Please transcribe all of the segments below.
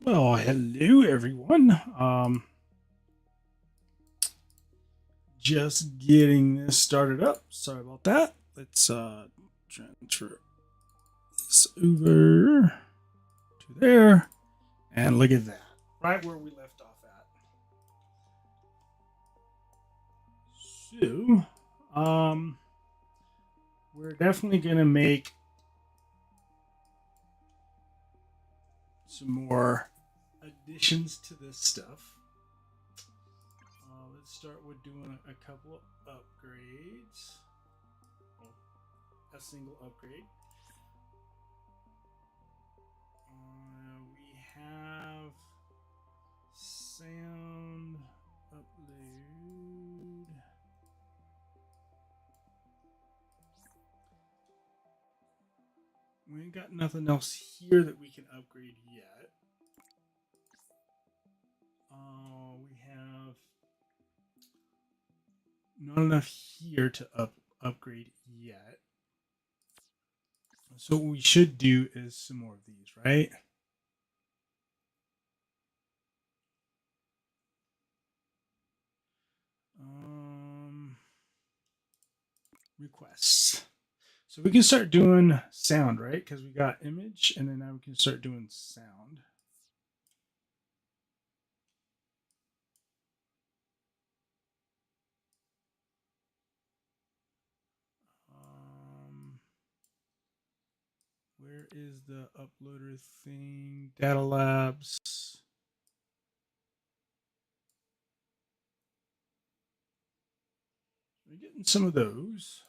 Well, hello everyone. Just getting this started up. Sorry about that. Let's transfer this over to there, and look at that. Right where we left off at. So, we're definitely gonna make some more additions to this stuff. Let's start with doing a couple of upgrades. Well, a single upgrade. We have sound upload. We ain't got nothing else here that we can upgrade yet. We have not enough here to upgrade yet. So what we should do is some more of these, right? Requests. So we can start doing sound, right? Because we got image, and then now we can start doing sound. Where is the uploader thing? Data Labs. We're getting some of those.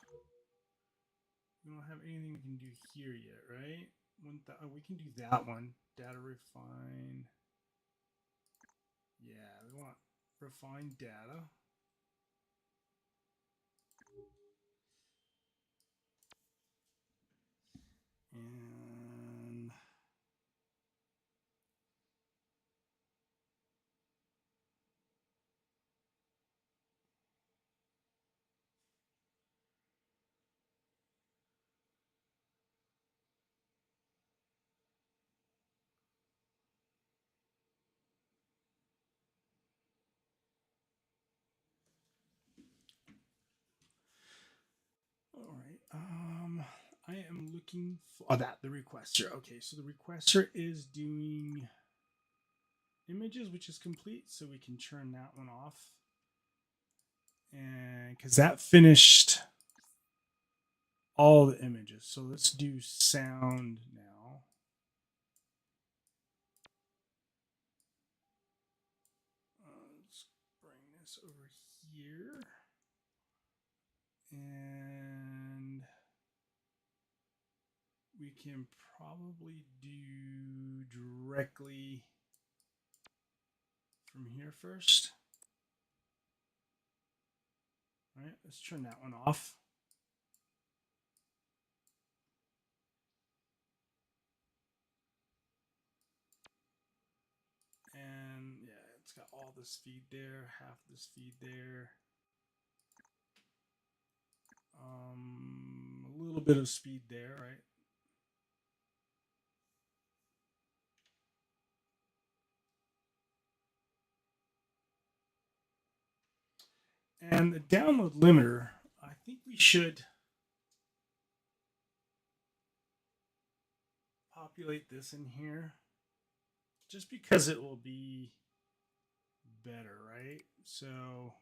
We don't have anything we can do here yet, right? We can do that one. Data refine. Yeah, we want refined data. And all right. I am looking for the requester. Okay, so the requester is doing images, which is complete, so we can turn that one off. And because that finished all the images, so let's do sound now. Let's bring this over here, and we can probably do directly from here first. All right, let's turn that one off. And yeah, it's got all this feed there, half this feed there. A little bit of speed there, right? And the download limiter, I think we should populate this in here just because it will be better, right? So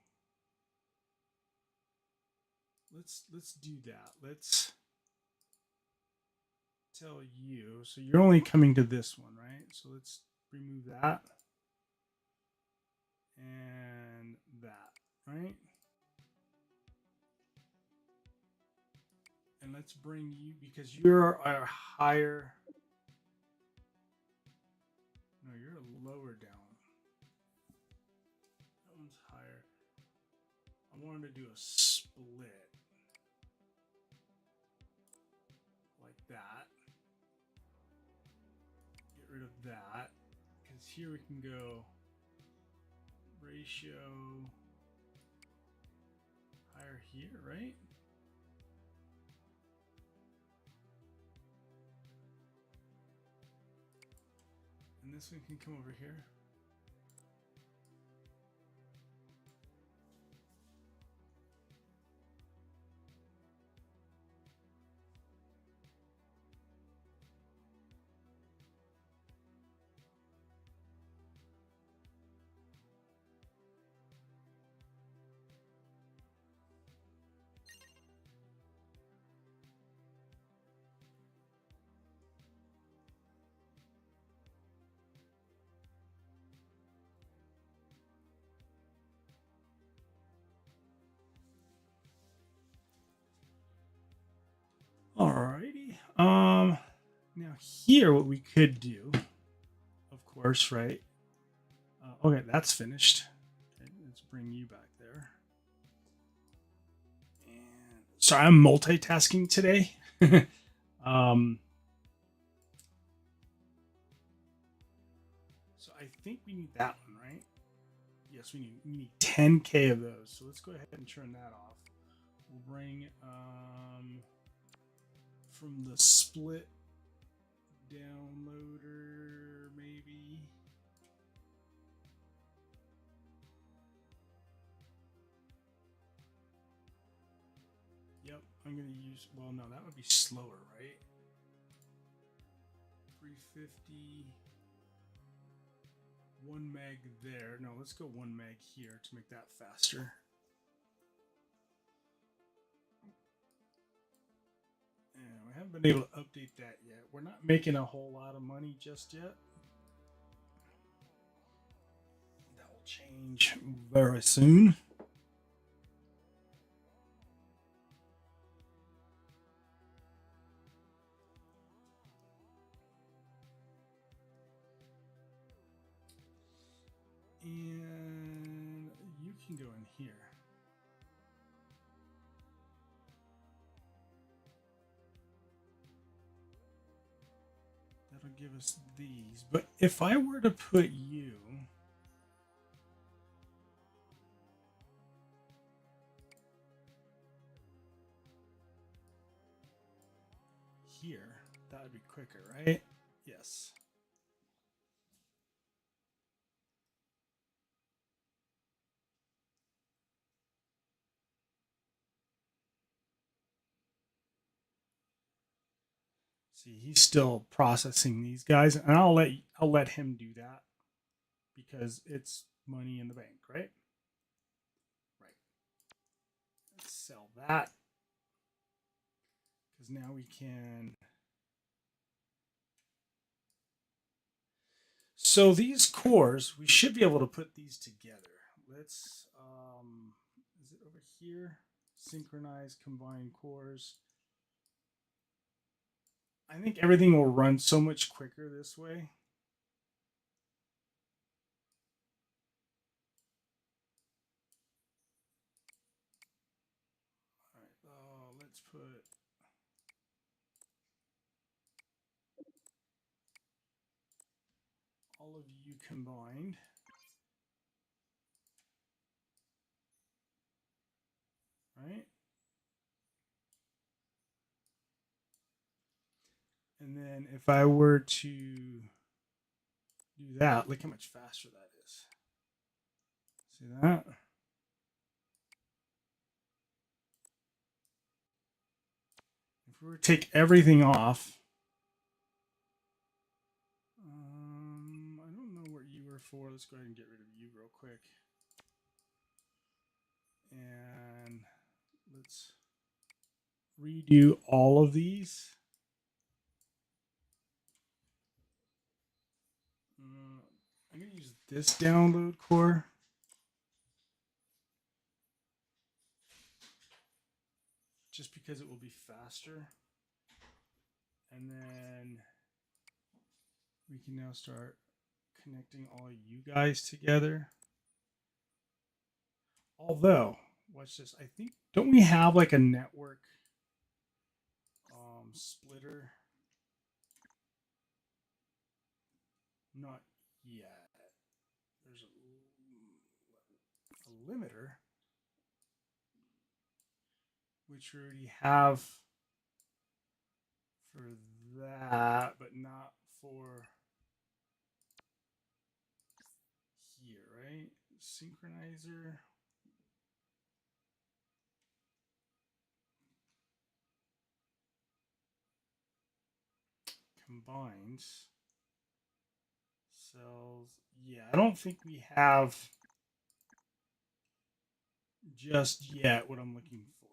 let's do that. Let's tell you. So you're only coming to this one, right? So let's remove that and that, right? And let's bring you because you're a higher. No, you're lower down. That one's higher. I wanted to do a split like that. Get rid of that because here we can go ratio higher here, right? And this one can come over here. Alrighty. Now here, what we could do, of course, right? Okay, that's finished. Okay, let's bring you back there. And sorry, I'm multitasking today. So I think we need that one, right? Yes, we need 10K of those. So let's go ahead and turn that off. We'll bring from the split downloader, maybe. Yep, I'm gonna use, well, no, that would be slower, right? 350, 1 meg there. No, let's go 1 meg here to make that faster. And we haven't been able to update that yet. We're not making a whole lot of money just yet. That will change very soon. And you can go in here. That'll give us these. But if I were to put you here, that would be quicker, right? Yes. See, he's still processing these guys, and I'll let him do that because it's money in the bank, right? Right. Let's sell that because now we can. So these cores, we should be able to put these together. Let's, is it over here? Synchronize combine cores. I think everything will run so much quicker this way. All right, let's put all of you combined. Right? And then if I were to do that, look how much faster that is. See that? If we were to take everything off, I don't know what you were for. Let's go ahead and get rid of you real quick. And let's redo all of these. I'm going to use this download core. Just because it will be faster. And then we can now start connecting all you guys together. Although, watch this. I think, don't we have like a network splitter? Not yet. There's a limiter, which we already have for that, but not for synchronizer. Combines cells. Yeah, I don't think we have just yet what I'm looking for.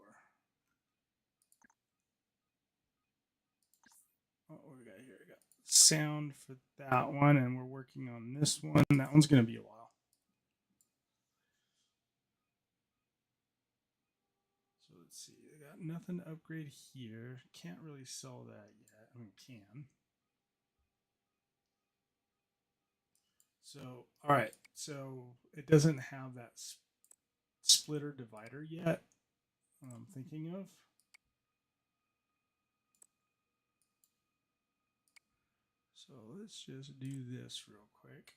Oh, what we got here? We got sound for that one, and we're working on this one. That one's going to be a while. So let's see. I got nothing to upgrade here. Can't really sell that yet. I mean, can. So, all right. So it doesn't have that splitter divider yet. I'm thinking of. So let's just do this real quick.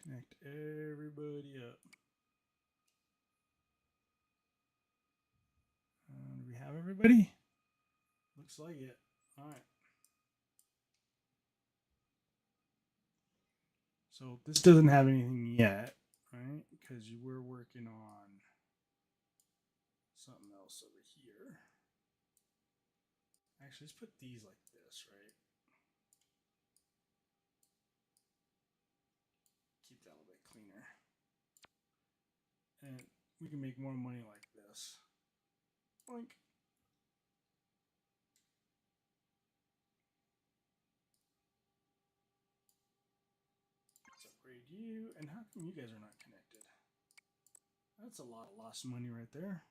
Connect everybody up. Do we have everybody? Looks like it. All right. So this doesn't have anything yet, right? Because you were working on something else over here. Actually, let's put these like this, right? Keep that a little bit cleaner. And we can make more money like this. Boink. Let's upgrade you. And how come you guys are not connected? That's a lot of lost money right there.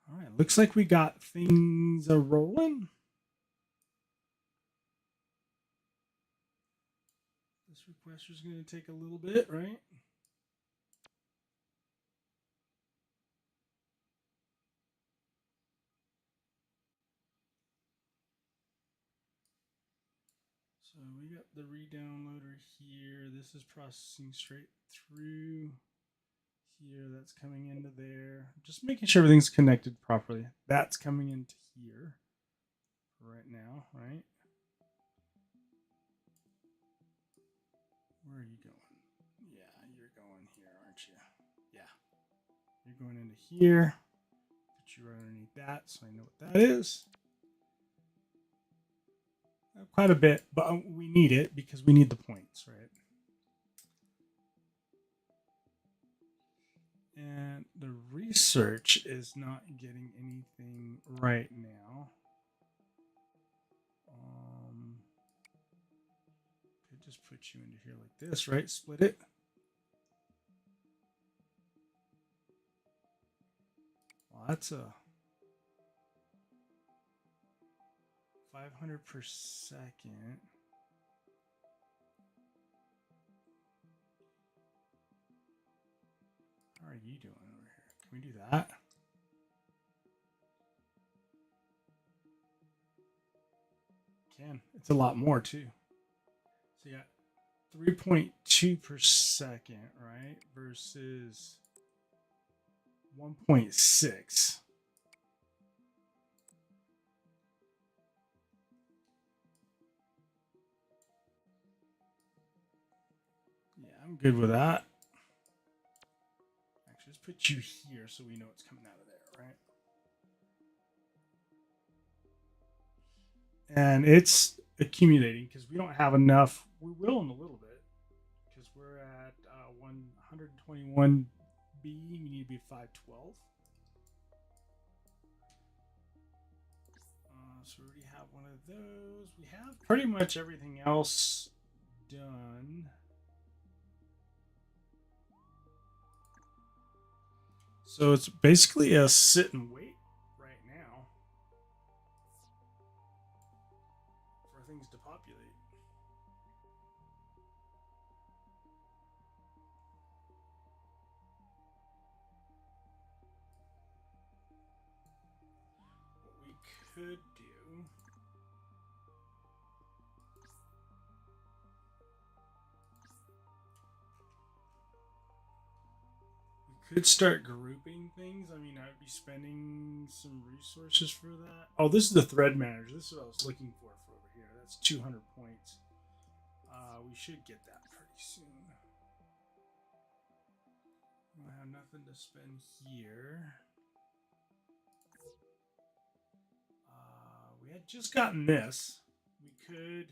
All right, looks like we got things a rolling. This requester is going to take a little bit, right? So we got the redownloader here. This is processing straight through here. That's coming into there. Just making sure everything's connected properly. That's coming into here right now, right? Where are you going? Yeah, you're going here, aren't you? Yeah. You're going into here. Put you right underneath that so I know what that is. Quite a bit, but we need it because we need the points, right? And the research is not getting anything right now. Could just put you into here like this, right? Split it. Well, that's a 500 per second. How are you doing over here? Can we do that? Can. It's a lot more too. So you got 3.2 per second, right? Versus 1.6. Yeah, I'm good with that. Actually, let's put you here so we know it's coming out of there, right? And it's accumulating because we don't have enough. We will in a little bit because we're at 121B. We need to be 512. So we already have one of those. We have pretty much everything else done. So it's basically a sit and wait right now for things to populate. What we could do could start grouping things things, I mean, I'd be spending some resources for that. Oh, this is the thread manager. This is what I was looking for over here. That's 200 points. We should get that pretty soon. I have nothing to spend here. We had just gotten this. We could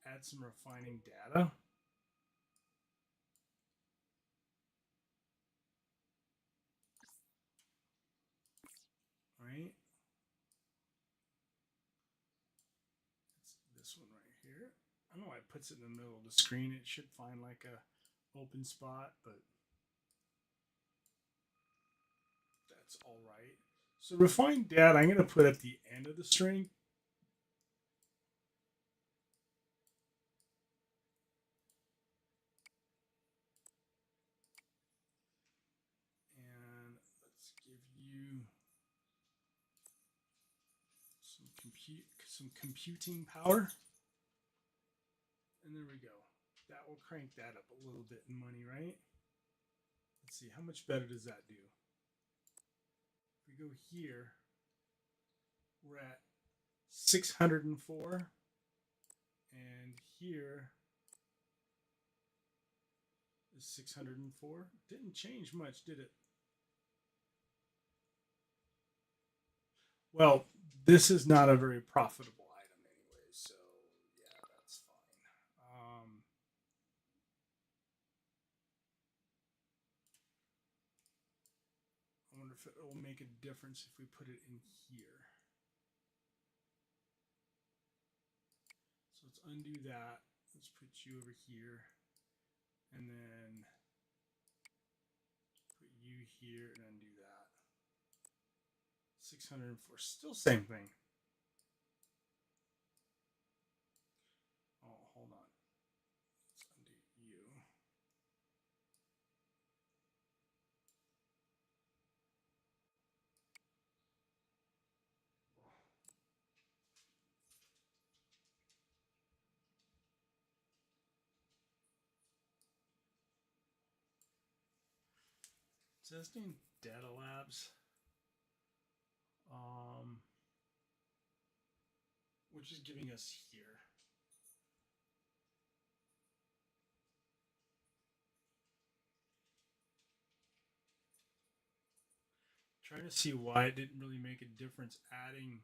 add some refining data. Right? It's this one right here. I don't know why it puts it in the middle of the screen. It should find like a open spot, but that's all right. So refined data, I'm going to put at the end of the string. And let's give you some computing power. And there we go. That will crank that up a little bit in money, right? Let's see, how much better does that do? If we go here, we're at 604. And here is 604. Didn't change much, did it? Well, this is not a very profitable item anyway, so yeah, that's fine. I wonder if it will make a difference if we put it in here. So let's undo that. Let's put you over here. And then put you here and undo that. 604. Still same thing. Oh, hold on. Let's undo you. Testing data labs. Which is giving us here. Trying to see why it didn't really make a difference adding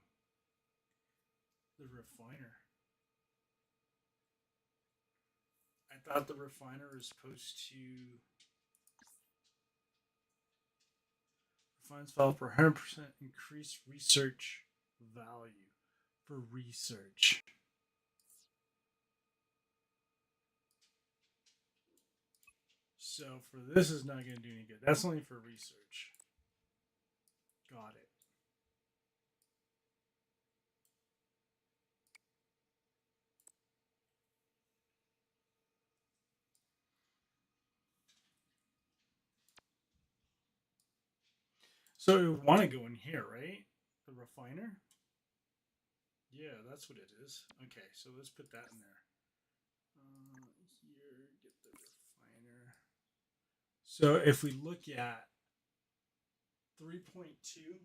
the refiner. I thought the refiner was supposed to refines valve for 100% increased research value for research. So for this is not going to do any good. That's only for research. Got it. So we want to go in here, right? The refiner? Yeah, that's what it is. Okay, so let's put that in there. Here, get the refiner. So if we look at 3.2,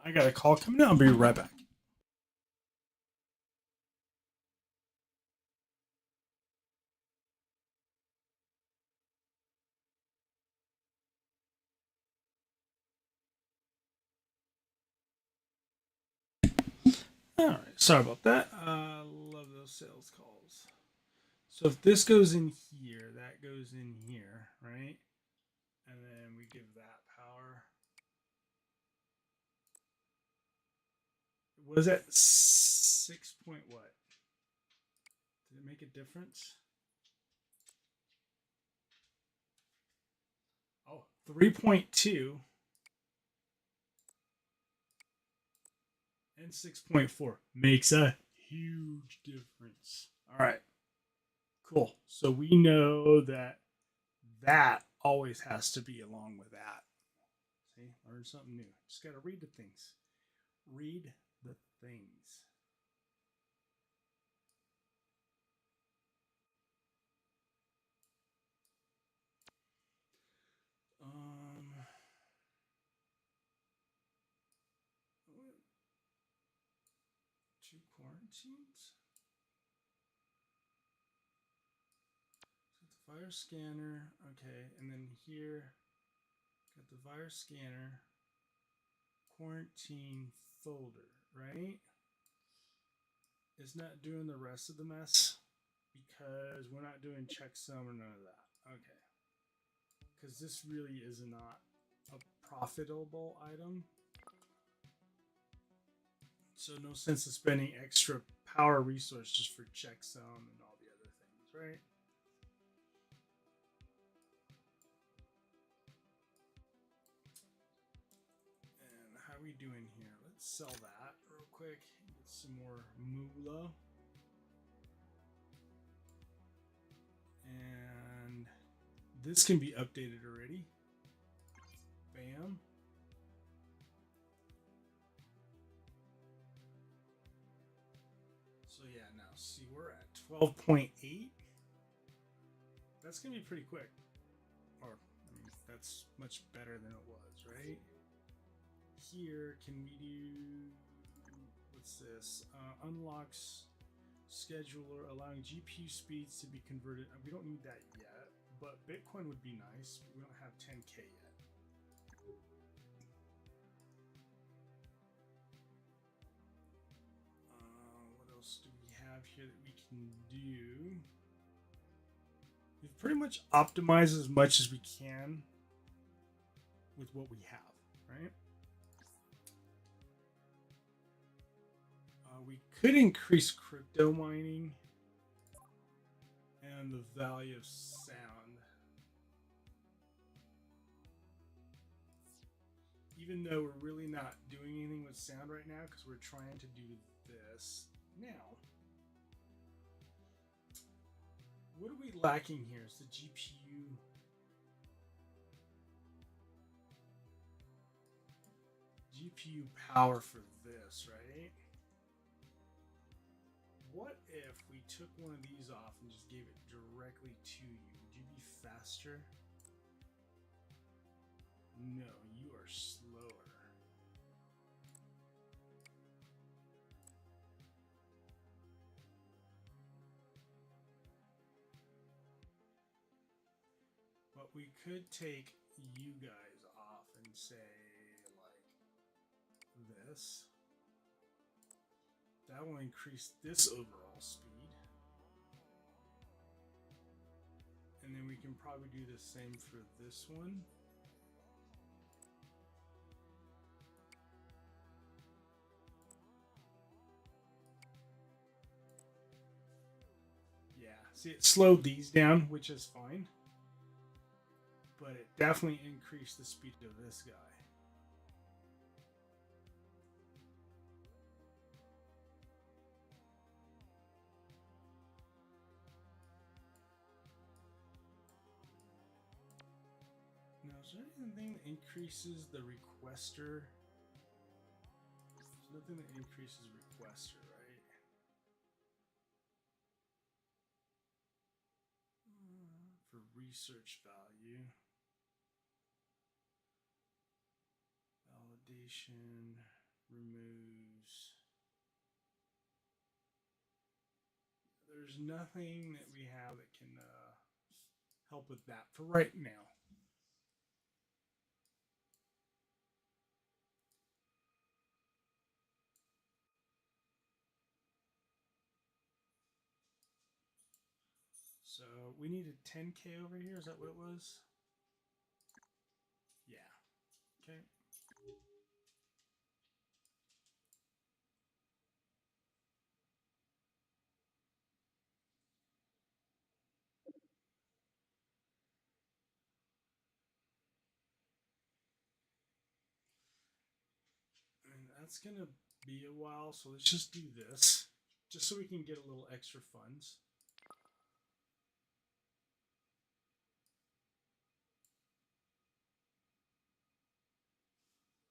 I got a call coming out. I'll be right back. All right, sorry about that. Love those sales calls. So if this goes in here, that goes in here, right? And then we give that power. Was that 6 point what? Did it make a difference? Oh, 3.2 and 6.4 makes a huge difference. All right, cool. So we know that that always has to be along with that. See, learn something new. Just got to read the things. Read the things. quarantines. So the virus scanner, okay, and then here got the virus scanner quarantine folder, right? It's not doing the rest of the mess because we're not doing checksum or none of that. Okay. Because this really is not a profitable item. So no sense of spending extra power resources for checksum and all the other things, right? And how are we doing here? Let's sell that real quick. Get some more moolah. And this can be updated already. Bam. So yeah, now see we're at 12.8. That's gonna be pretty quick. Or I mean that's much better than it was, right? Here, can we do what's this? Unlocks scheduler allowing GPU speeds to be converted. We don't need that yet, but Bitcoin would be nice. We don't have 10K yet. What else do we have here that we can do? We've pretty much optimized as much as we can with what we have, right? We could increase crypto mining and the value of sound. Even though we're really not doing anything with sound right now because we're trying to do this now. What are we lacking here? Is the GPU? GPU power for this, right? What if we took one of these off and just gave it directly to you? Would you be faster? No, you are slower. But we could take you guys off and say, like, this. That will increase this overall speed. And then we can probably do the same for this one. Yeah, see, it slowed these down, which is fine. But it definitely increased the speed of this guy. Now, is there anything that increases the requester? There's nothing that increases requester, right? For research value. Validation removes. There's nothing that we have that can help with that for right now. So we needed 10K over here. Is that what it was? Yeah. Okay. And that's going to be a while. So let's just do this just so we can get a little extra funds.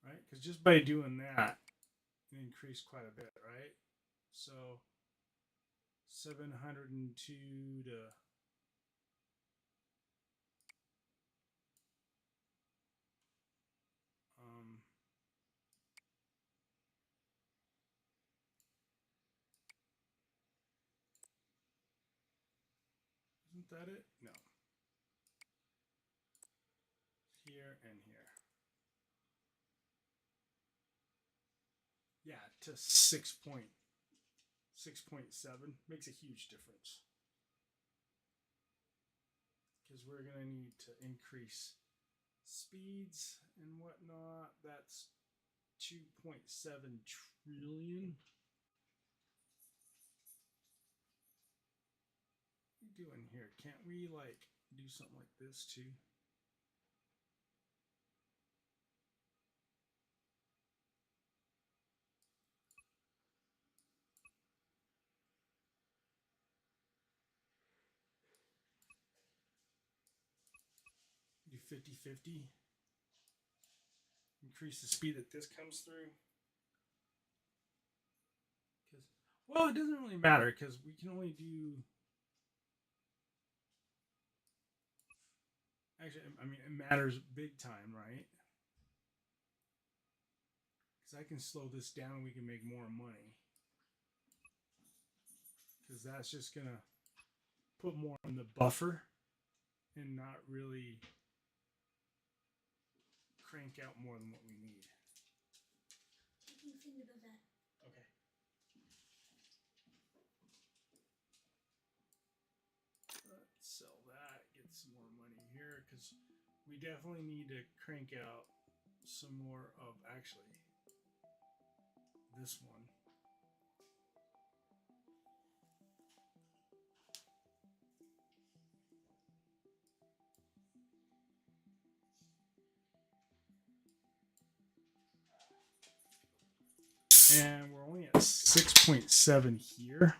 Right? Because just by doing that, it increased quite a bit, right? So 702 to Isn't that it? No. Here and here. Yeah, to 6.7 makes a huge difference. Because we're going to need to increase speeds and whatnot. That's 2.7 trillion. What are we doing here? Can't we like do something like this too? Do 50-50. Increase the speed that this comes through. Because, well, it doesn't really matter because we can only do. Actually, I mean, it matters big time, right? Because I can slow this down and we can make more money. Because that's just going to put more in the buffer and not really crank out more than what we need. What do you think about that? Okay. Let's sell that, get some more money here because we definitely need to crank out some more of actually this one. And we're only at 6.7 here.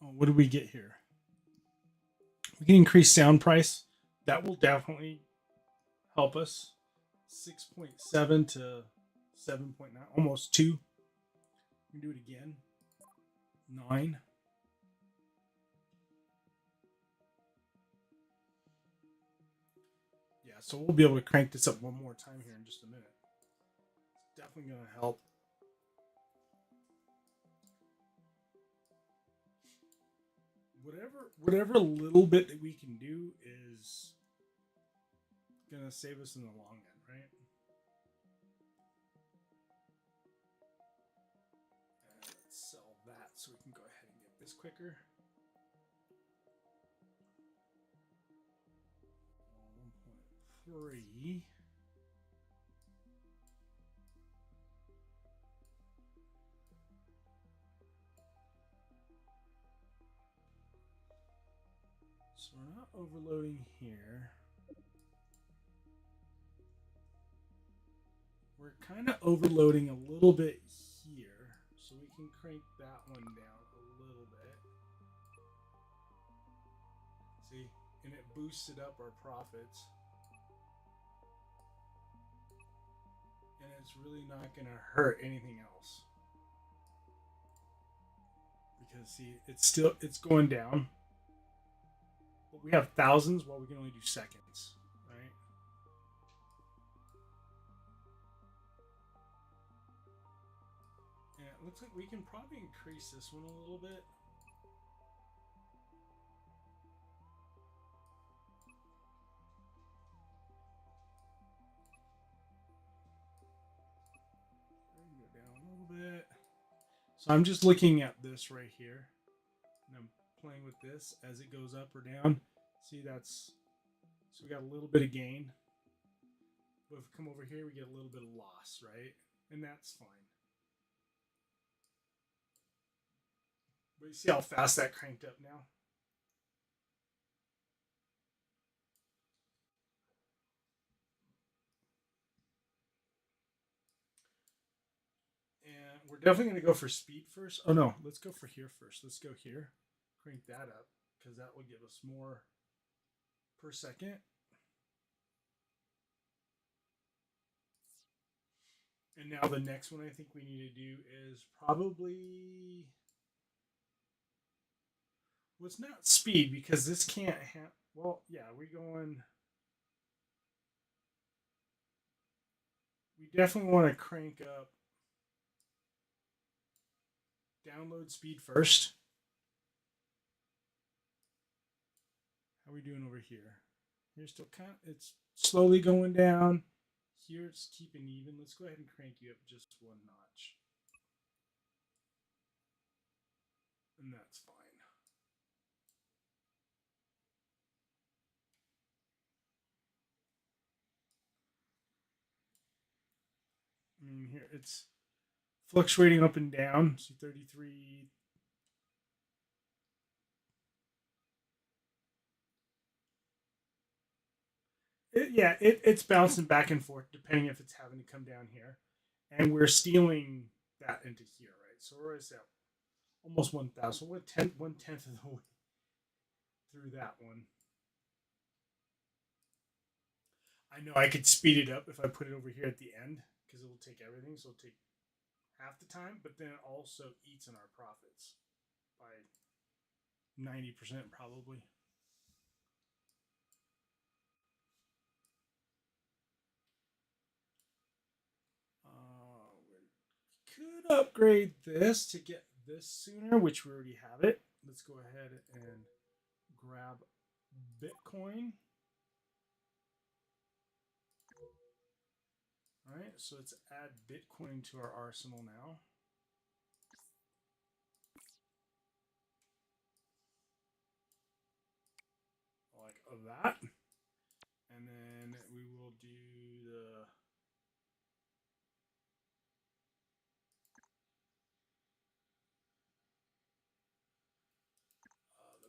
Oh, what did we get here? We can increase sound price. That will definitely help us. 6.7 to 7.9, almost 2. We can do it again. 9. Yeah, so we'll be able to crank this up one more time here in just a minute. It's definitely going to help. Whatever little bit that we can do is going to save us in the long end, right? Let's sell that so we can go ahead and get this quicker. 1.3. So we're not overloading here. We're kind of overloading a little bit here, so we can crank that one down a little bit. See, and it boosted up our profits. And it's really not going to hurt anything else. Because see, it's going down. But we have thousands while we can only do seconds, right? And it looks like we can probably increase this one a little bit. Go down a little bit. So I'm just looking at this right here. And I'm playing with this as it goes up or down. See, so we got a little bit of gain. But if we come over here, we get a little bit of loss, right? And that's fine. But you see how fast that cranked up now? And we're definitely going to go for speed first. Oh, no. Let's go for here first. Let's go here. Crank that up because that will give us more per second. And now the next one I think we need to do is probably... Well, it's not speed because this can't have... Well, yeah, we're going... we definitely want to crank up download speed first. How are we doing over here? Here's still kind of, it's slowly going down. Here it's keeping even. Let's go ahead and crank you up just one notch. And that's fine. I mean, here it's fluctuating up and down. See 33. It's bouncing back and forth depending if it's having to come down here. And we're stealing that into here, right? So we're at almost 1,000. One tenth of the way through that one. I know I could speed it up if I put it over here at the end because it will take everything. So it'll take half the time, but then it also eats in our profits by 90% probably. We could upgrade this to get this sooner, which we already have it. Let's go ahead and grab Bitcoin. All right, so let's add Bitcoin to our arsenal now. Like that. And then we will do the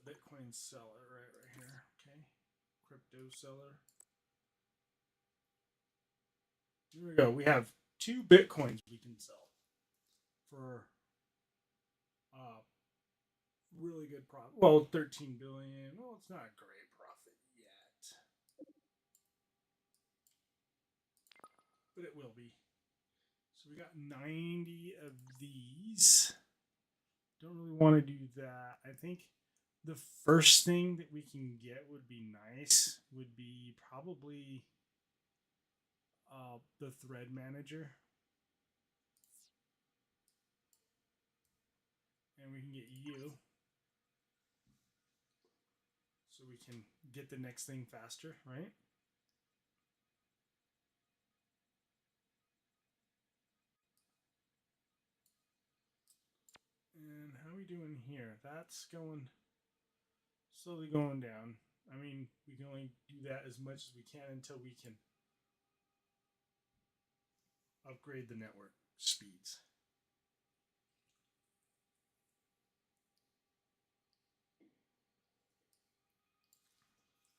Bitcoin seller right here. Okay, crypto seller. Here we go. We have 2 Bitcoins we can sell for really good profit. Well, 13 billion. Well, it's not a great profit yet, but it will be. So we got 90 of these. Don't really want to do that. I think the first thing that we can get would be nice. Would be probably the thread manager. And we can get you. So we can get the next thing faster, right? And how are we doing here? That's going slowly going down. I mean, we can only do that as much as we can until we can upgrade the network speeds.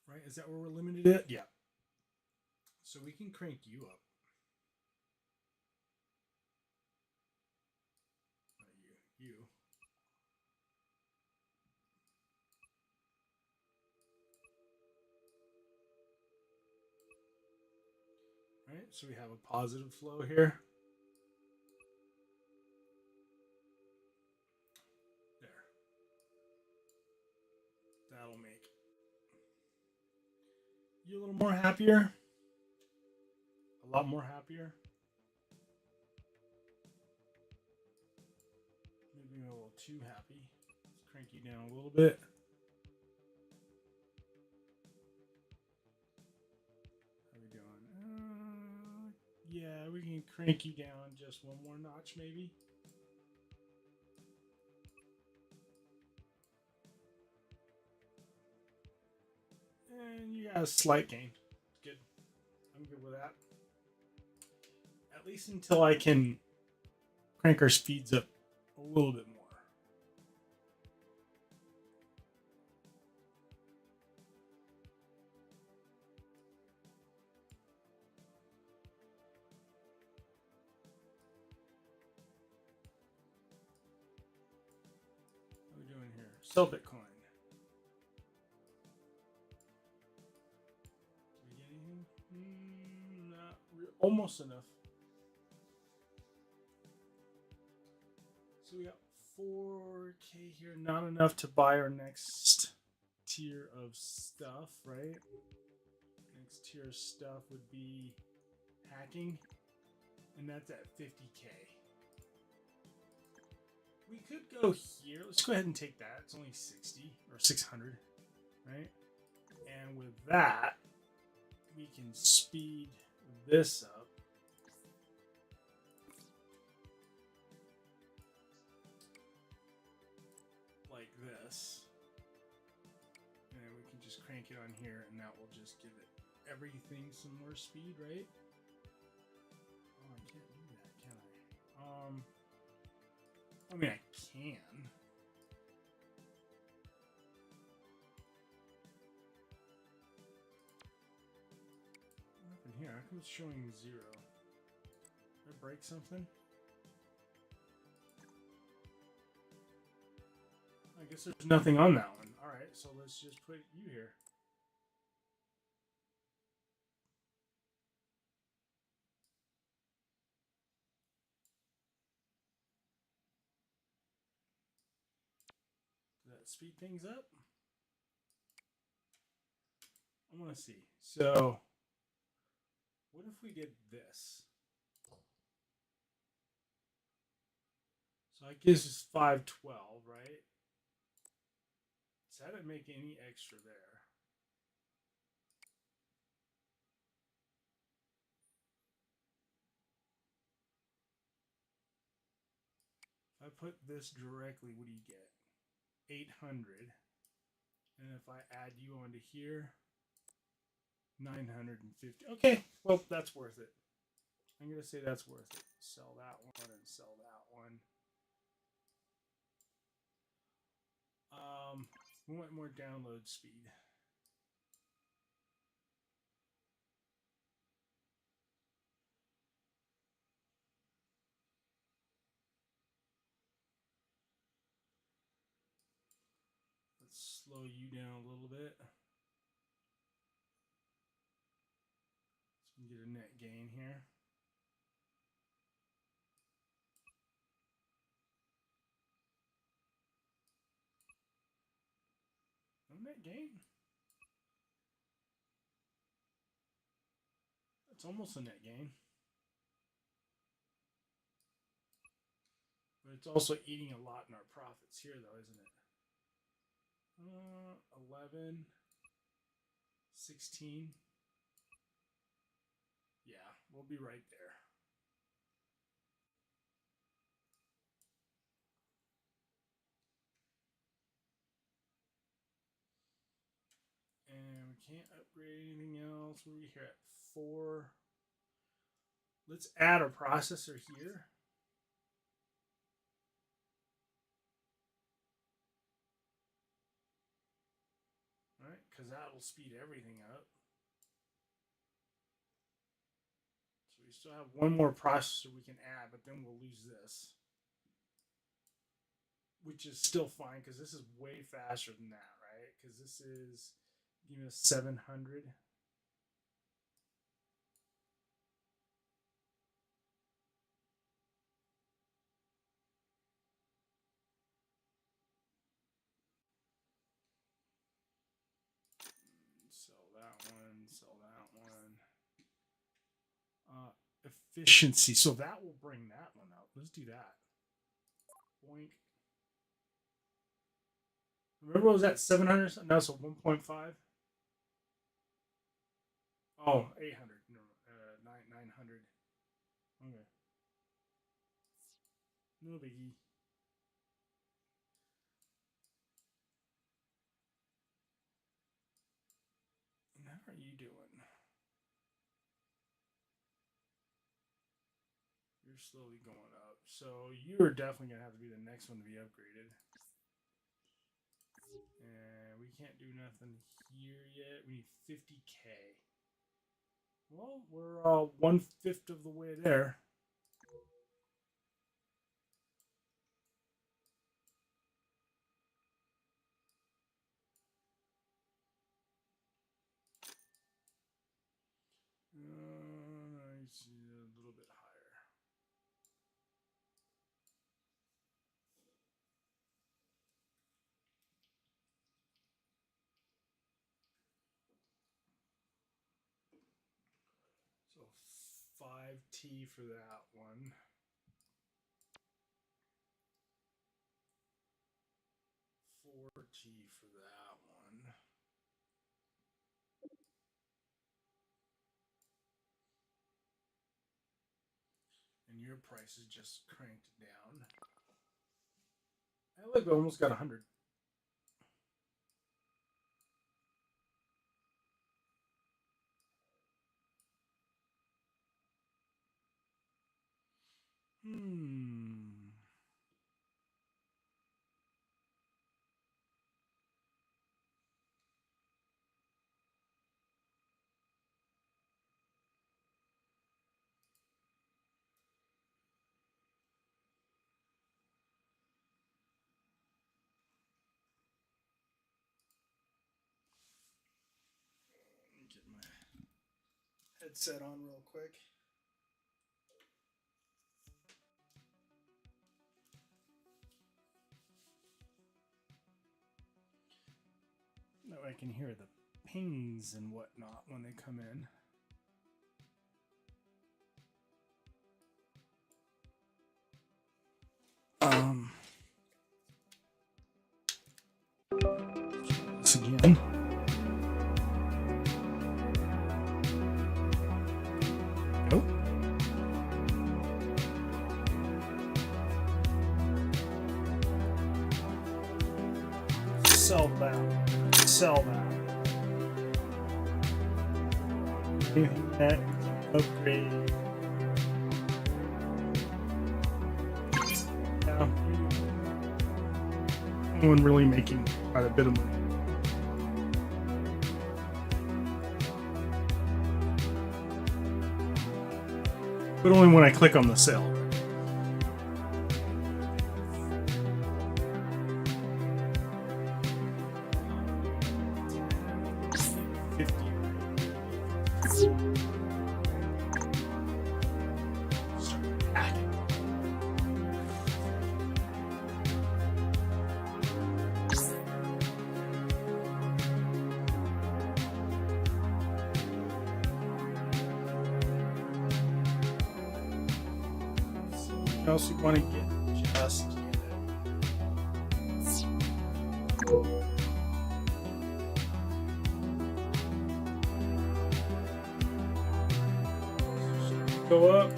Right? Is that where we're limited at? Yeah. So we can crank you up. You. Right? So we have a positive flow here. There. That'll make you a little more happier. A lot more happier. Maybe a little too happy. Let's crank you down a little bit. How we doing? Yeah, we can crank you down just one more notch, maybe. And you got a slight gain. Good. I'm good with that. At least until I can crank our speeds up a little bit more. What are we doing here? Sell Bitcoin. Did we get anything? Not almost enough. So we got 4K here. Not enough to buy our next tier of stuff, right? Next tier of stuff would be hacking. and that's at 50K. We could go here. Let's go ahead and take that. It's only 60 or 600, right? And with that, we can speed this up. Like this. And then we can just crank it on here, and that will just give it everything some more speed, right? Oh, I can't do that, can I? I mean, I can. What happened here? How come it's showing 0? Did I break something? I guess there's nothing on that one. Alright, so let's just put you here. Does that speed things up? I want to see. So, what if we did this? So I guess it's 512, right? So I didn't make any extra there. If I put this directly, what do you get? 800. And if I add you onto here, 950. Okay, well, that's worth it. I'm going to say that's worth it. Sell that one and sell that one. We want more download speed. Let's slow you down a little bit. So we can get a net gain here. No net gain? That's almost a net gain. But it's also eating a lot in our profits here, though, isn't it? 11, 16. Yeah, we'll be right there. And we can't upgrade anything else. We're here at 4. Let's add a processor here. All right, because that'll speed everything up. So we still have one more processor we can add, but then we'll lose this. Which is still fine because this is way faster than that, right? Because this is, 700. Sell that one, sell that one. Efficiency. So that will bring that one up. Let's do that. Boink. Remember, was that 700? No, so 1.5. Oh, 800. No, 900. Okay. No biggie. And how are you doing? You're slowly going up. So you are definitely going to have to be the next one to be upgraded. And we can't do nothing here yet. We need 50K. Well, we're 1/5 of the way there. I see a little bit higher. So 5T for that one. 4T for that one. And your price is just cranked down. I like we almost got 100. Get my headset on real quick. That way I can hear the pings and whatnot when they come in. This again. Nope. Sell that. Sell that. Anything that upgrade. Yeah. No one really making quite a bit of money. But only when I click on the sale. Else you want to get just go up.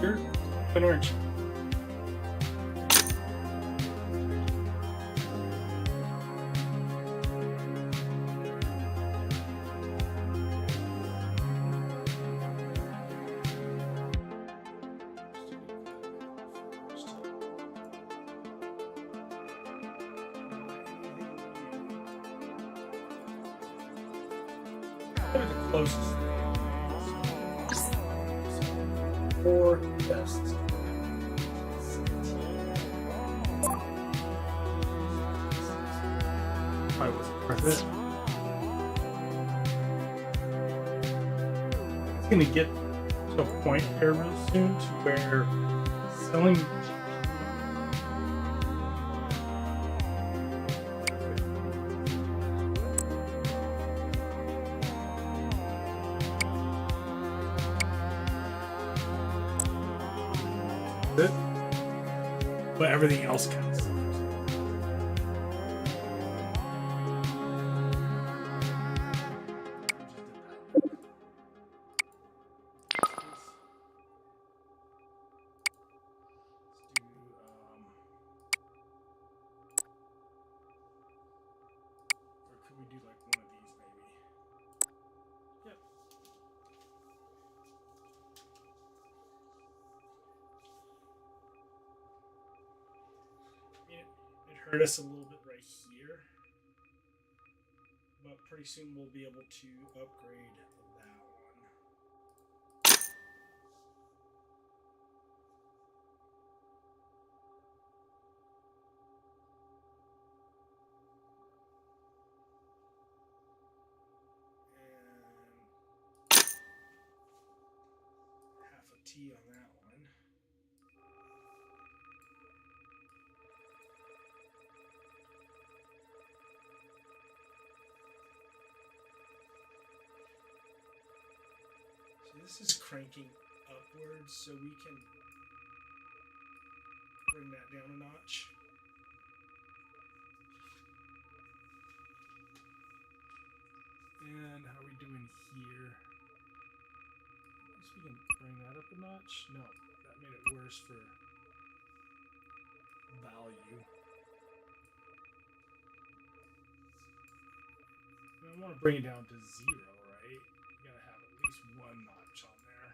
You're an orange. Probably the closest. 4 tests. I wasn't worth it. It's gonna get to a point here real soon to where selling it, but everything else counts. Hurt us a little bit right here, but pretty soon we'll be able to upgrade that one. And half a T T on that one. So this is cranking upwards, so we can bring that down a notch. And how are we doing here? I guess we can bring that up a notch. No, that made it worse for value. I want to bring it down to 0, right? You gotta have at least one notch on there.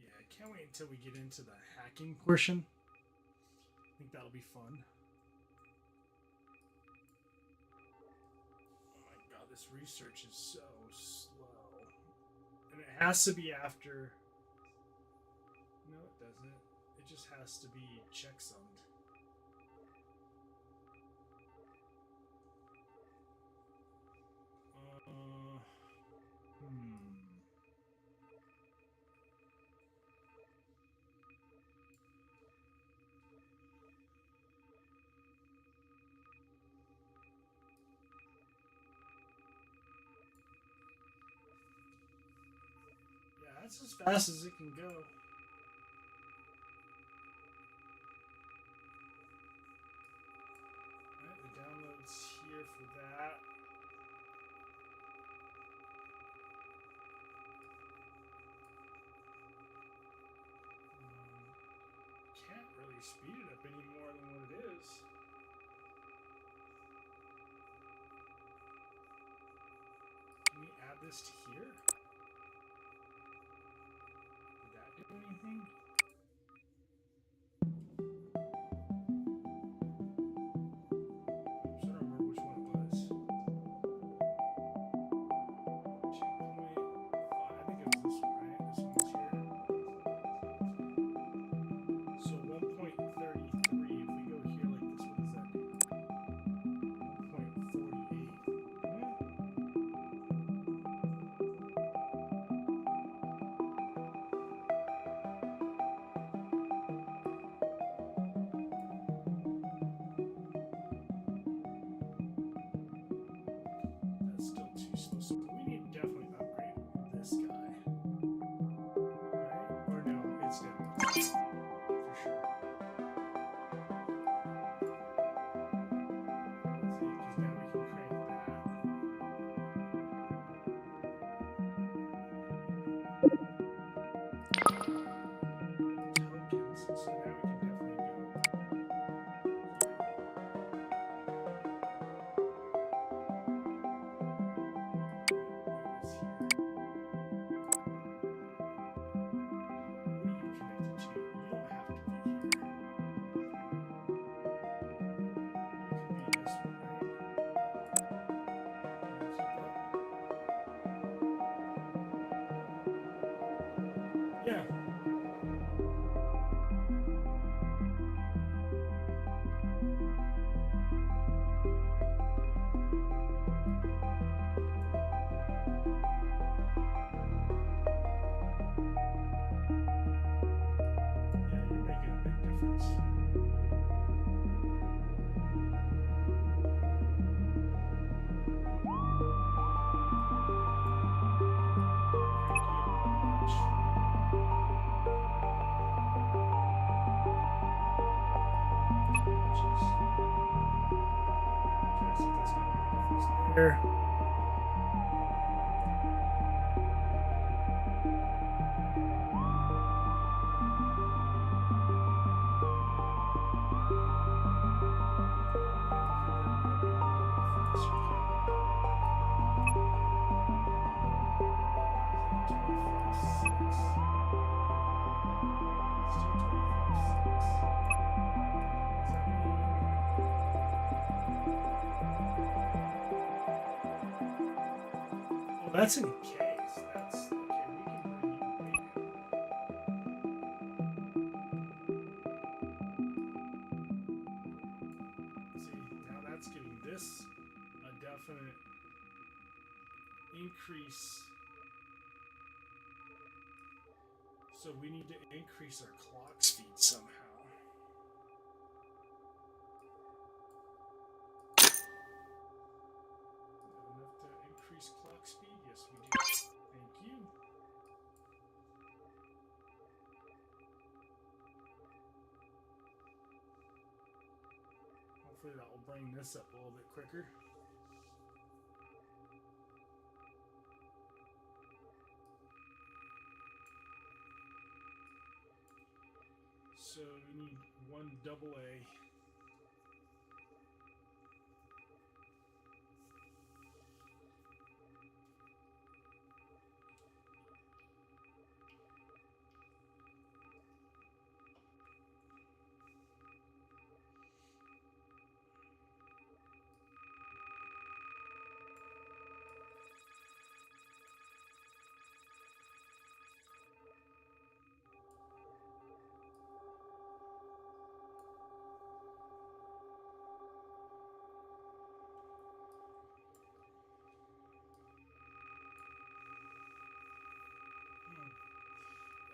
Yeah, I can't wait until we get into the hacking portion. I think that'll be fun. Oh my god, this research is so slow. And it has to be after. No, it doesn't. It just has to be checksummed. Yeah, that's as fast as it can go. Alright, the download's here for that. Can't really speed it up any more than what it is. Can we add this to here? Did that do anything? I don't remember which one it was. 2.5. I think it was this one, right? This one was here. So 1.33. If we go here like this, what does that do? 1.48. That's still too slow. So we need to definitely upgrade this guy. Right? Or no, it's down. For sure. See, because now we can crank that. Tokens. So now we can definitely go. Yeah. Yeah, you're making a big difference. There. That's in case. That's okay. We can bring you bigger. this a definite increase. So we need to increase our clock speed somehow. Enough to increase clock speed? Yes, we do. Thank you. Hopefully that will bring this up a little bit quicker. So we need one double A.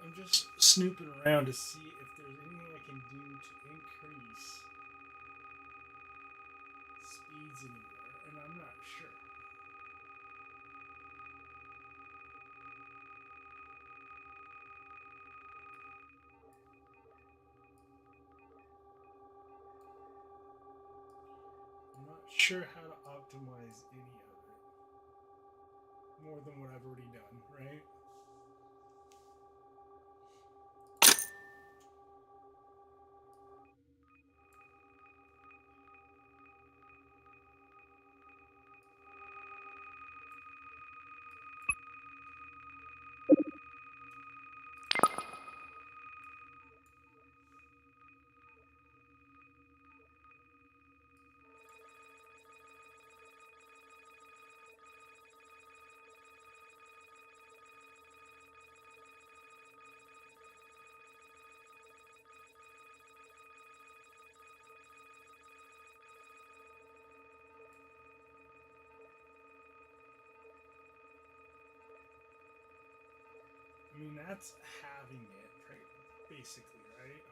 I'm just snooping around to see if there's anything I can do to increase speeds anywhere, and I'm not sure. I'm not sure how to optimize any of it more than what I've already done, right? I mean, that's having it, right? Basically, right?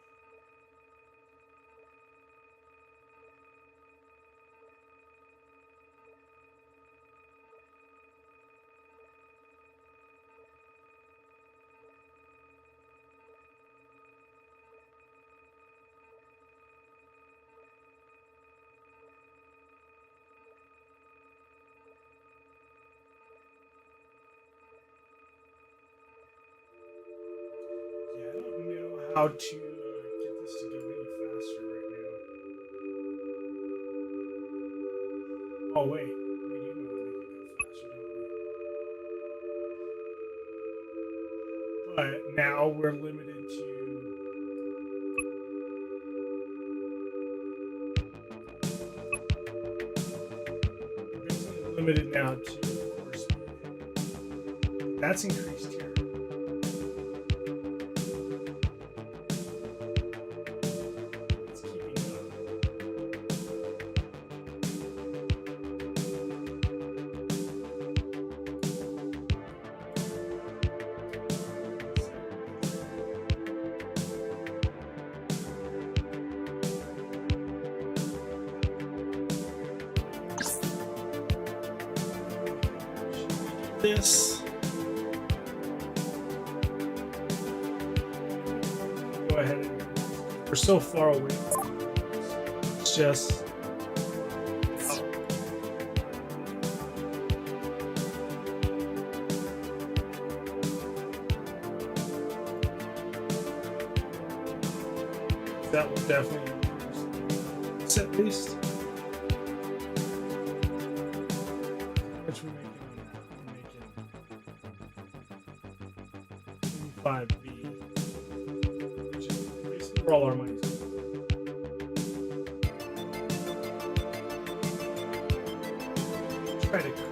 Yeah, I don't know how to get this to go any faster right now. Oh, wait. We do know how to make it go faster, don't we? But now we're limited to. We're basically limited now to 4 speed. That's increased here. It's keeping up. This. Go ahead. We're so far away. It's just. Oh. That will definitely increase at least. Which we're making on that. We're making 5B. Which is basically where all our money's going. Try to create.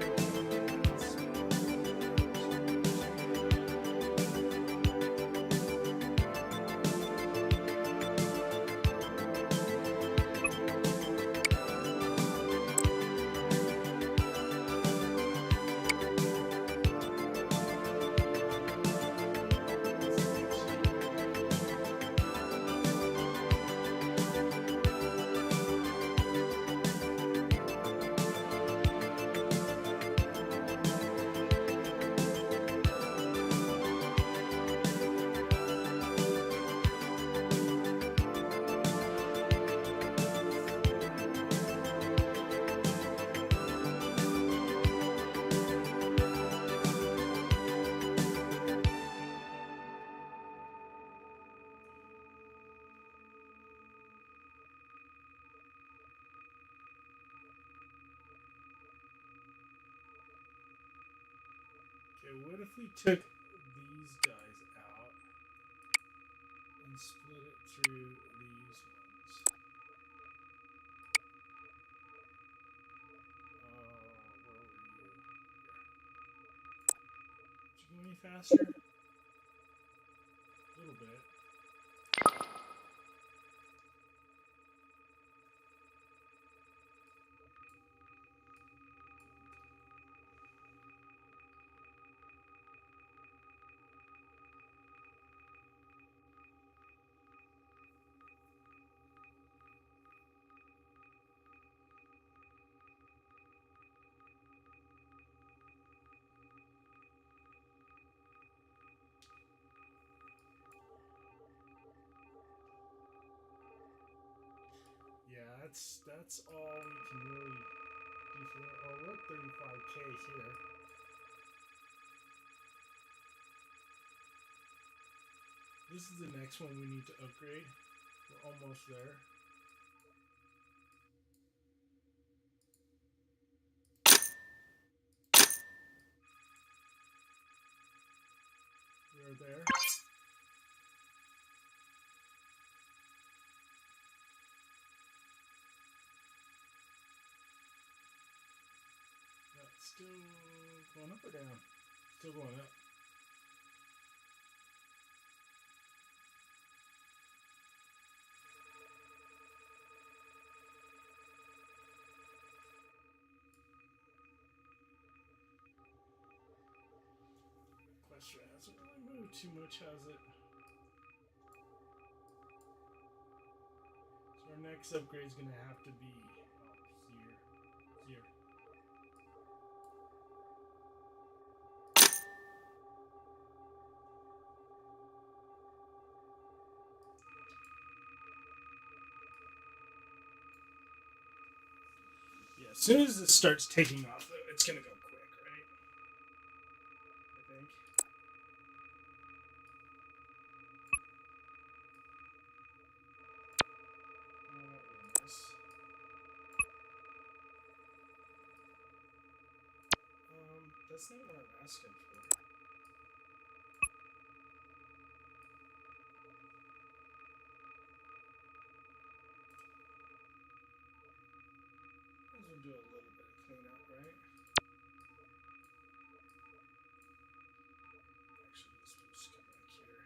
Okay, what if we took these guys out and split it through these ones? Where were you? Here. Did you go any faster? A little bit. Yeah, that's all we can really do for that. Oh, we're at 35K here. This is the next one we need to upgrade. We're almost there. We're there. That's still going up or down? Still going up. Question hasn't really moved too much, has it? So our next upgrade is going to have to be here. Yeah, as soon as this starts taking off, though, it's going to go quick, right? I think. Oh, that would miss. That's not what I'm asking for. We'll do a little bit of cleanup, right? Actually, this will just come back here.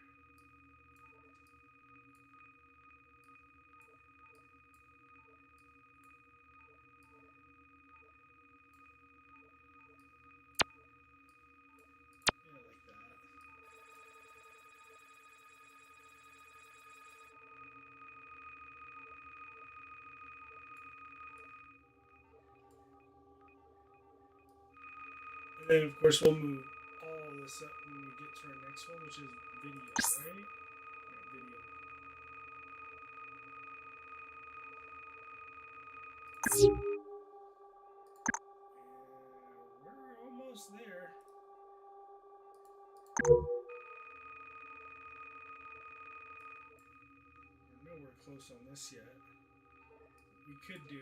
Yeah, like that. And then, of course, we'll move all this up when we get to our next one, which is video, right? Yeah, video. And we're almost there. We're nowhere close on this yet. We could do.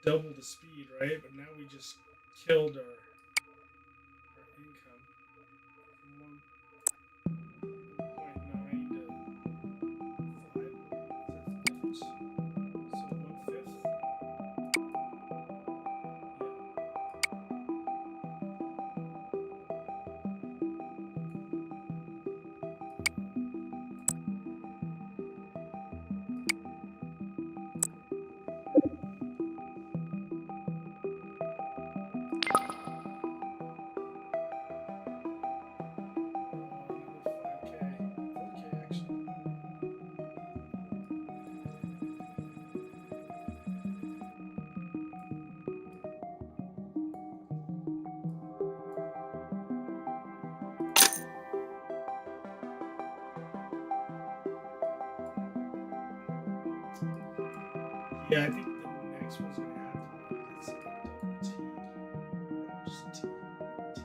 That will double the speed, right? But now we just killed our income from 1.9 to 5. Is that the difference? So 1/5. Yeah, I think the next one's gonna have to be this double T. Just T. T.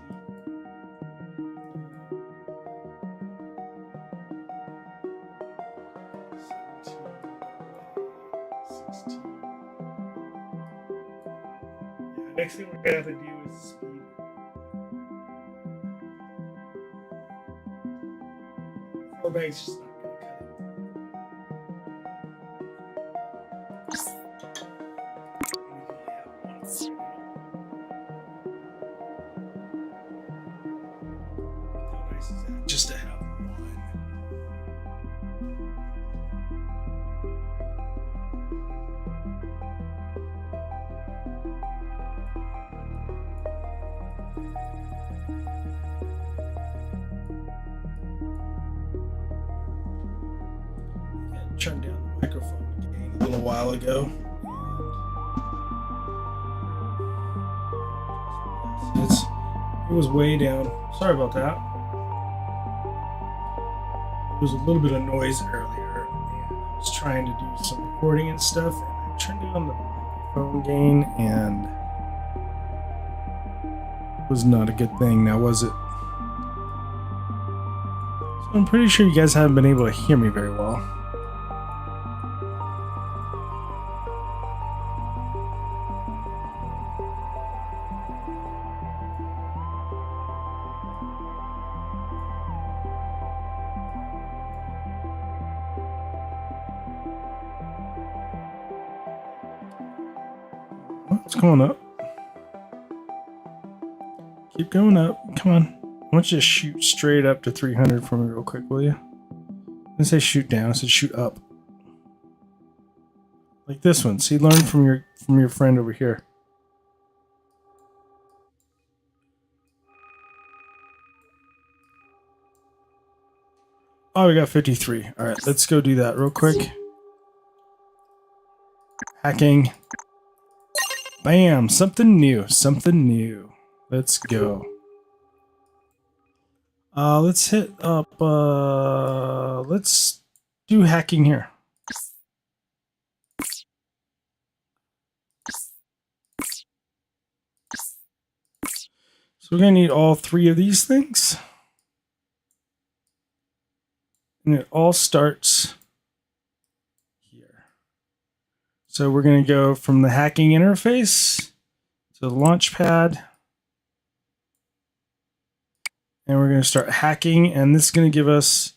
17. next thing we're gonna have to do is speed. Four banks just not gonna cut it. We can only have one for right now. How nice is that? Just to have one. Yeah, turned down the microphone gain a little while ago. It was way down. Sorry about that. There was a little bit of noise earlier, and I was trying to do some recording and stuff, and I turned down the microphone gain, and it was not a good thing, now was it? So I'm pretty sure you guys haven't been able to hear me very well. It's going up. Keep going up. Come on. I want you to shoot straight up to 300 for me real quick, will you? I didn't say shoot down. I said shoot up. Like this one. See, learn from your friend over here. Oh, we got 53. All right, let's go do that real quick. Hacking. Bam, something new, something new. Let's go. Let's hit up, let's do hacking here. So we're gonna need all three of these things. And it all starts here. So we're going to go from the hacking interface to the launch pad. And we're going to start hacking, and this is going to give us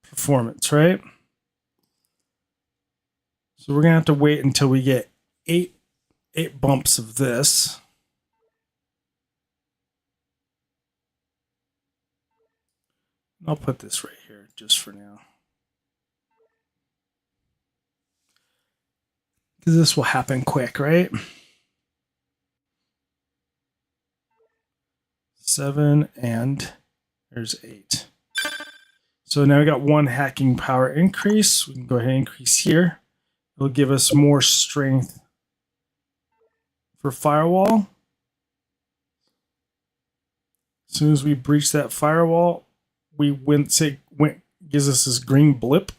performance, right? So we're going to have to wait until we get eight bumps of this. I'll put this right here just for now, because this will happen quick, right? 7 and there's 8. So now we got one hacking power increase. We can go ahead and increase here. It'll give us more strength for firewall. As soon as we breach that firewall, we gives us this green blip.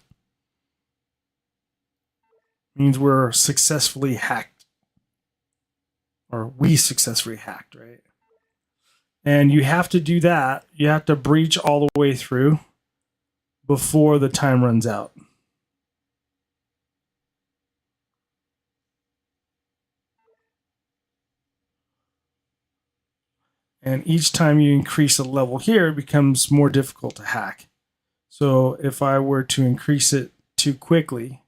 Means we're successfully hacked. Or we successfully hacked, right? And you have to do that. You have to breach all the way through before the time runs out. And each time you increase the level here, it becomes more difficult to hack. So if I were to increase it too quickly,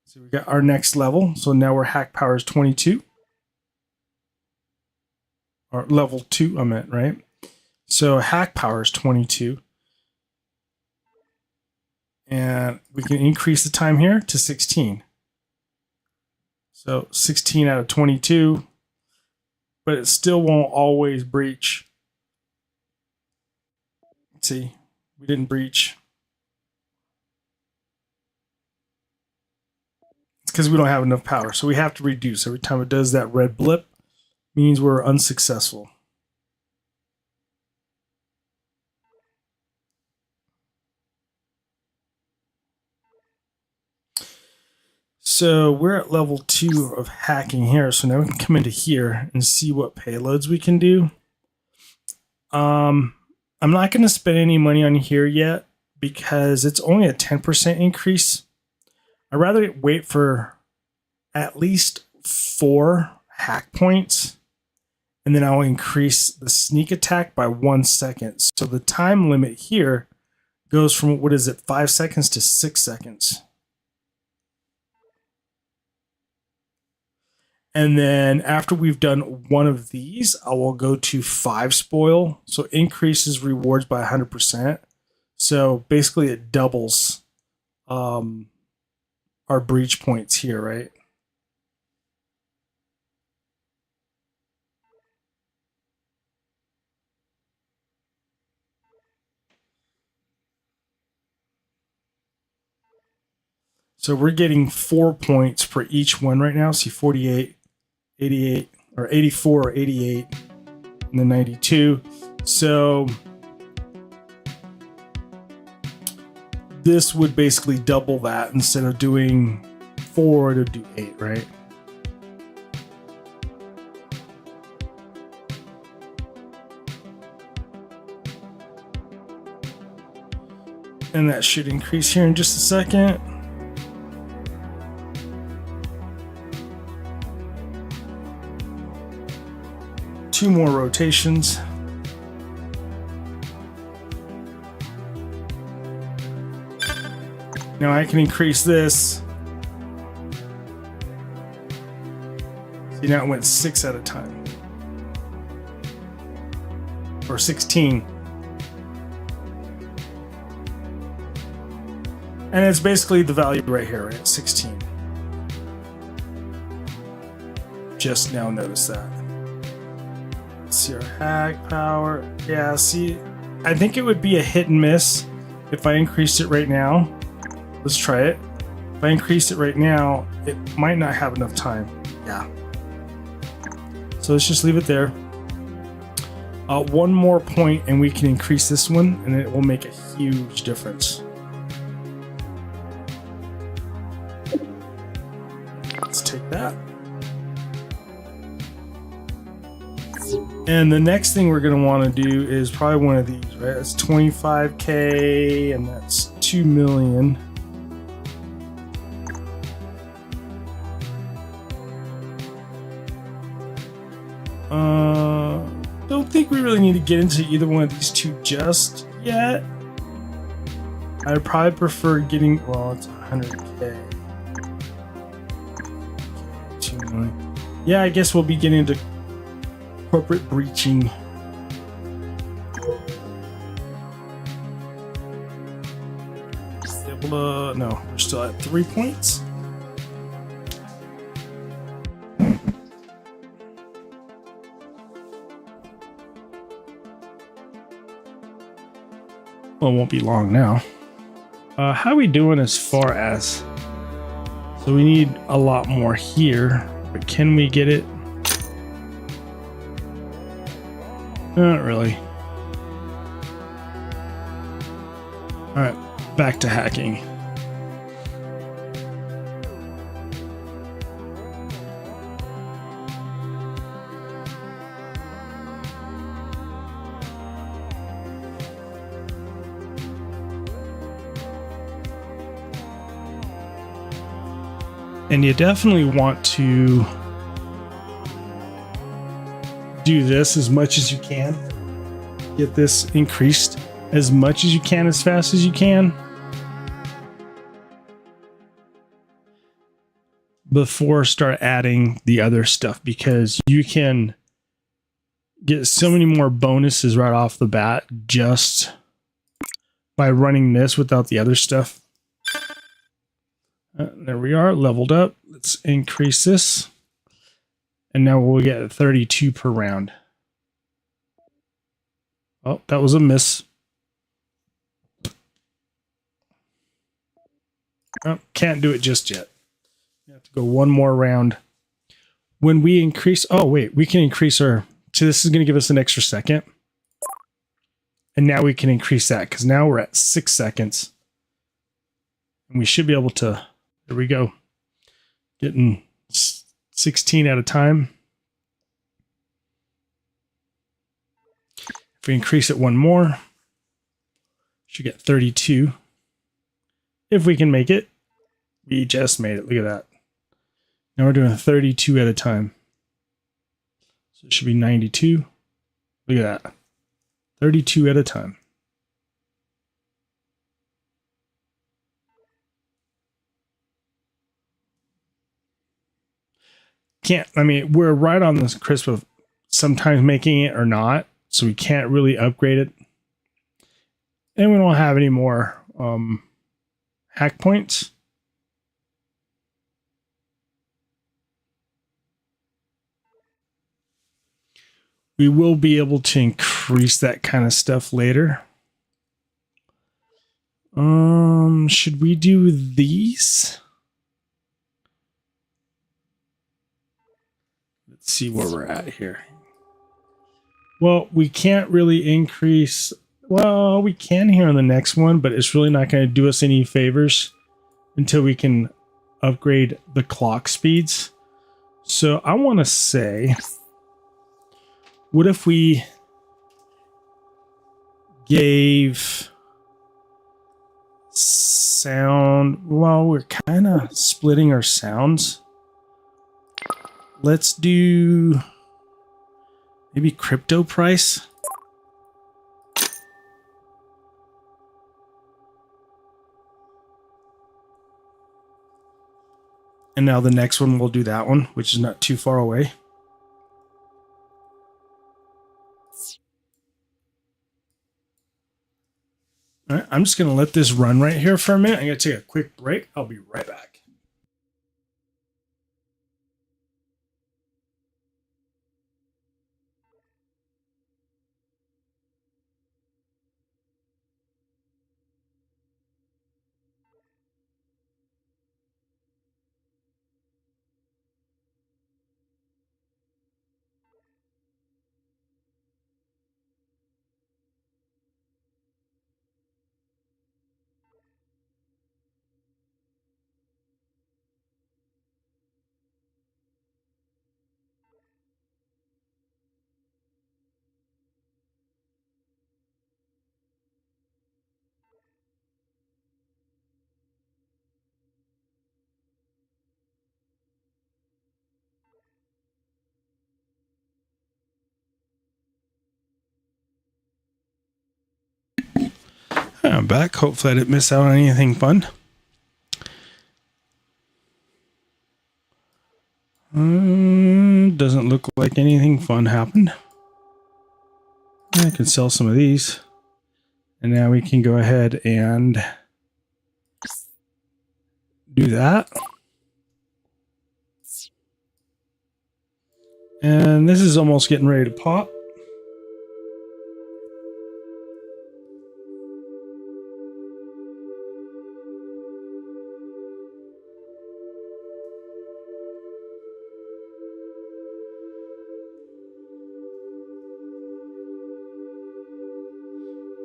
so we got our next level. So now we're hack power is 22. Or level 2, I meant, right? So hack power is 22. And we can increase the time here to 16. So 16 out of 22. But it still won't always breach. See, we didn't breach. It's because we don't have enough power. So we have to reduce. Every time it does that red blip, means we're unsuccessful. So we're at level 2 of hacking here. So now we can come into here and see what payloads we can do. I'm not going to spend any money on here yet because it's only a 10% increase. I'd rather wait for at least 4 hack points, and then I'll increase the sneak attack by 1 second. So the time limit here goes from, what is it, 5 seconds to 6 seconds. And then after we've done one of these, I will go to 5 spoil. So increases rewards by 100%. So basically it doubles our breach points here, right? So we're getting 4 points for each one right now. See, 48, 88, or 84, or 88, and then 92. So this would basically double that. Instead of doing 4, it'll do 8, right? And that should increase here in just a second. Two more rotations. Now I can increase this. See, now it went 6 at a time. Or 16. And it's basically the value right here, right? 16. Just now noticed that. Let's see our hack power. Yeah, see, I think it would be a hit and miss if I increased it right now. Let's try it. If I increase it right now, it might not have enough time. Yeah. So let's just leave it there. One more point and we can increase this one and it will make a huge difference. Let's take that. And the next thing we're going to want to do is probably one of these, right? That's 25K and that's 2 million. Don't think we really need to get into either one of these two just yet. I'd probably prefer getting, well, it's 100K. 2 million. Yeah, I guess we'll be getting into corporate breaching. No, we're still at 3 points. Well, it won't be long now. How are we doing as far as? So we need a lot more here, but can we get it? Not really. All right, back to hacking. And you definitely want to do this as much as you can. Get this increased as much as you can, as fast as you can, before start adding the other stuff, because you can get so many more bonuses right off the bat just by running this without the other stuff. There we are, leveled up. Let's increase this. And now we'll get 32 per round. Oh, that was a miss. Oh, can't do it just yet. We have to go one more round. When we increase, oh wait, we can increase our, so this is going to give us an extra second. And now we can increase that because now we're at 6 seconds. And we should be able to, there we go. Getting 16 at a time. If we increase it one more, should get 32. If we can make it. We just made it. Look at that. Now we're doing 32 at a time. So it should be 92. Look at that. 32 at a time. We're right on this crisp of sometimes making it or not, so we can't really upgrade it. And we don't have any more hack points. We will be able to increase that kind of stuff later. Should we do these? Let's see where we're at here. Well, we can't really increase. Well, we can here on the next one, but it's really not going to do us any favors until we can upgrade the clock speeds. So I want to say, what if we gave sound? Well, we're kind of splitting our sounds. Let's do maybe crypto price. And now the next one, we'll do that one, which is not too far away. All right, I'm just going to let this run right here for a minute. I'm going to take a quick break. I'll be right back. I'm back. Hopefully I didn't miss out on anything fun. Doesn't look like anything fun happened. I can sell some of these. And now we can go ahead and do that. And this is almost getting ready to pop.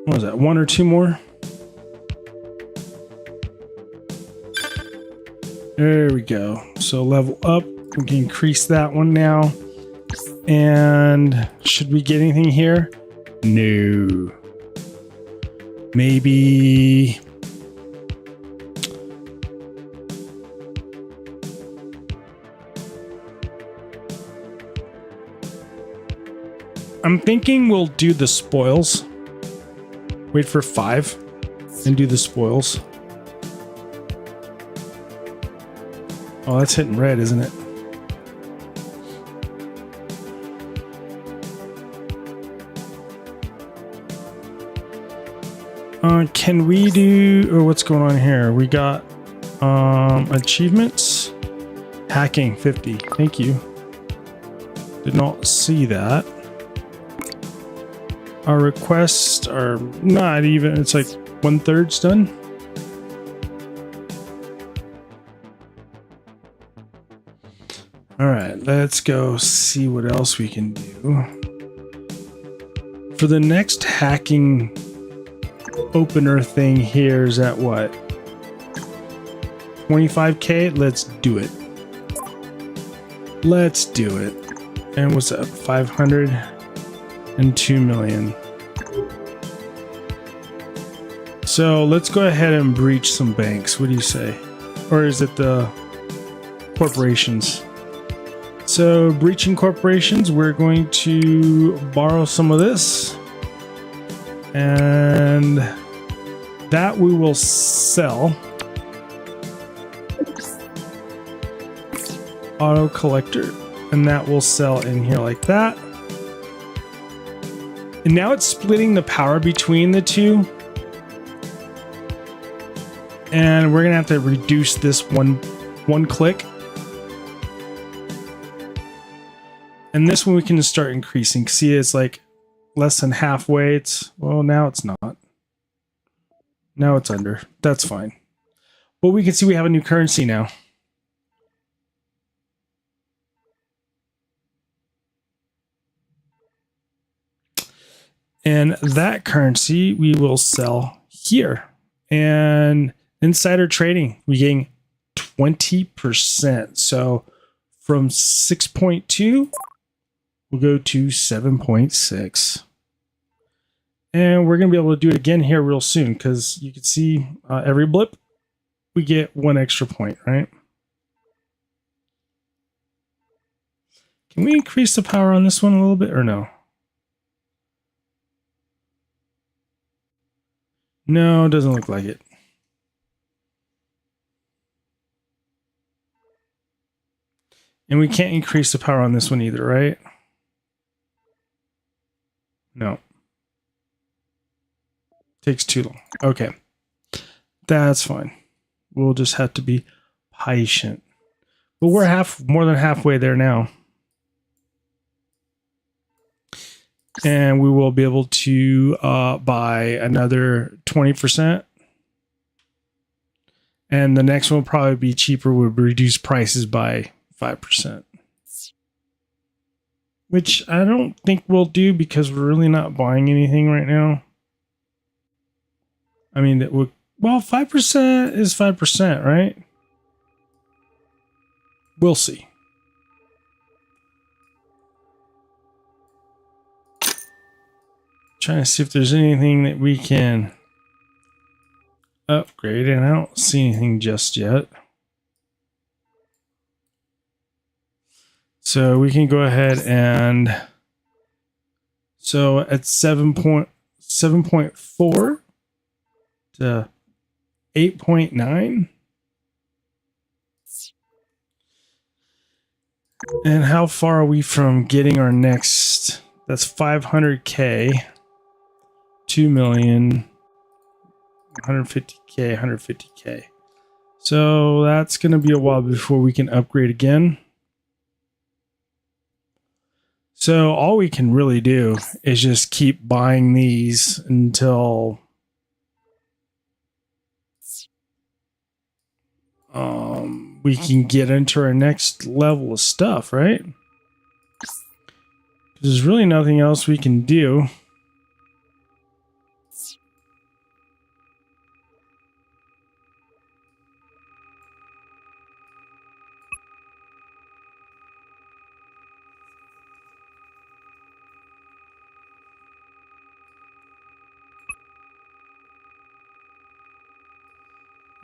What was that? One or two more? There we go. So level up. We can increase that one now. And should we get anything here? No. Maybe. I'm thinking we'll do the spoils. Wait for 5 and do the spoils. Oh, that's hitting red, isn't it? Can we do, or what's going on here? We got achievements. Hacking 50. Thank you. Did not see that. Our requests are not even, it's like 1/3 done. All right, let's go see what else we can do. For the next hacking opener thing here is at what? 25K? Let's do it. Let's do it. And what's up? 500 and 2 million. So let's go ahead and breach some banks. What do you say? Or is it the corporations. So breaching corporations, we're going to borrow some of this, and that we will sell. Auto collector, and that will sell in here like that. And now it's splitting the power between the two. And we're gonna have to reduce this one click. And this one we can start increasing. See, it's like less than halfway. Well, now it's not. Now it's under. That's fine. But we can see we have a new currency now. And that currency we will sell here. And insider trading, we gain 20%. So from 6.2, we'll go to 7.6. And we're going to be able to do it again here real soon, because you can see every blip, we get 1 extra point, right? Can we increase the power on this one a little bit or no? No, it doesn't look like it. And we can't increase the power on this one either, right? No. Takes too long. Okay. That's fine. We'll just have to be patient. But we're more than halfway there now. And we will be able to buy another 20%. And the next one will probably be cheaper. We'll reduce prices by 5%. Which I don't think we'll do, because we're really not buying anything right now. I mean, well, 5% is 5%, right? We'll see. Trying to see if there's anything that we can upgrade, and I don't see anything just yet. So we can go ahead and so at 7.4 to 8.9. And how far are we from getting our next? That's 500K. 2 million, 150K, 150K. So that's going to be a while before we can upgrade again. So all we can really do is just keep buying these until we can get into our next level of stuff, right? There's really nothing else we can do.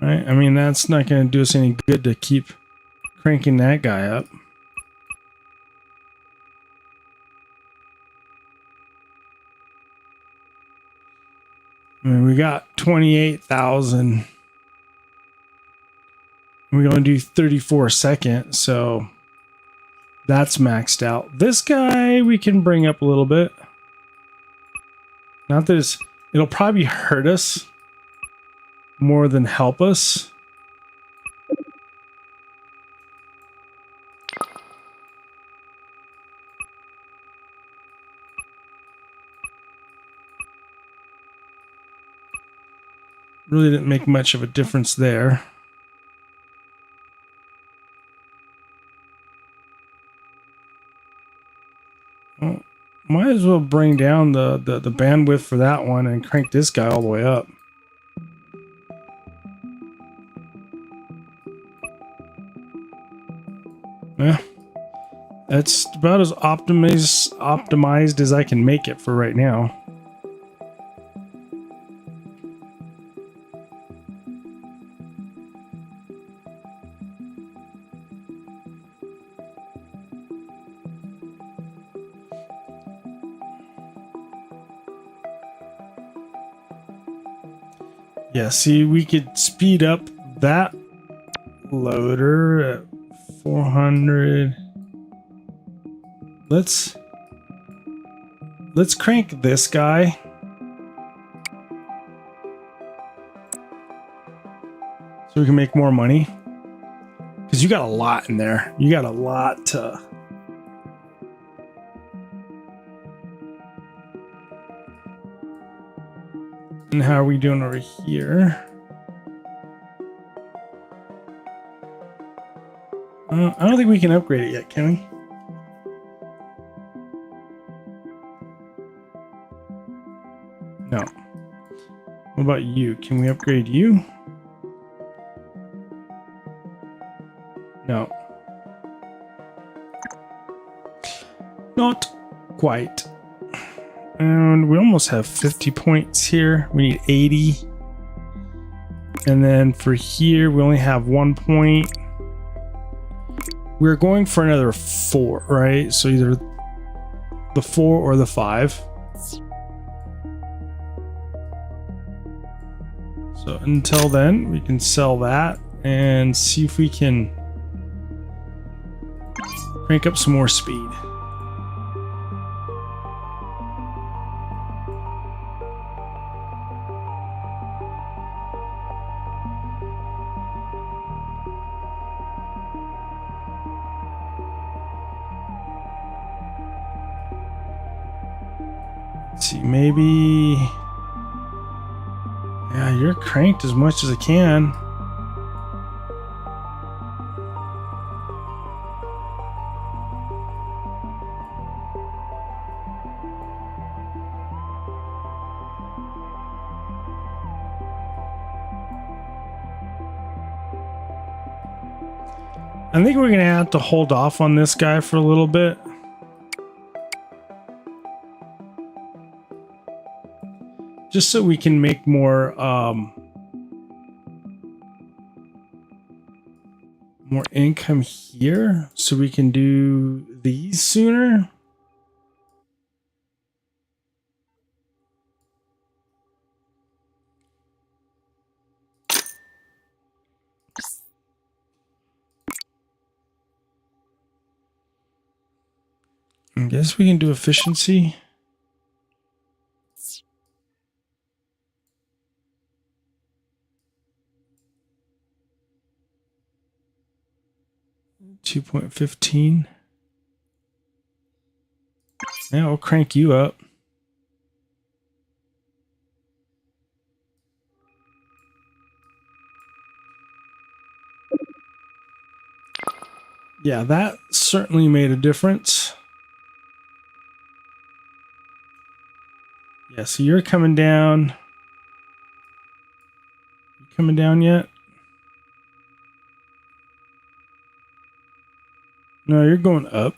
Right? I mean, that's not going to do us any good to keep cranking that guy up. I mean, we got 28,000. We're going to do 34 a second, so that's maxed out. This guy we can bring up a little bit. Not that it'll probably hurt us more than help us. Really didn't make much of a difference there. Well, might as well bring down the bandwidth for that one and crank this guy all the way up. Yeah, that's about as optimized as I can make it for right now. Yeah, see, we could speed up that loader at 400. Let's crank this guy. So we can make more money. Because you got a lot in there. You got a lot to... And how are we doing over here? I don't think we can upgrade it yet, can we? No. What about you? Can we upgrade you? No. Not quite. And we almost have 50 points here. We need 80. And then for here, we only have 1 point. We're going for another 4, right? So either the 4 or the 5. So until then, we can sell that and see if we can crank up some more speed. Let's see, maybe... Yeah, you're cranked as much as I can. I think we're gonna have to hold off on this guy for a little bit. Just so we can make more more income here, so we can do these sooner. I guess we can do efficiency. $2.15. Yeah, we'll crank you up. Yeah, that certainly made a difference. Yeah, so you're coming down. You coming down yet? No, you're going up.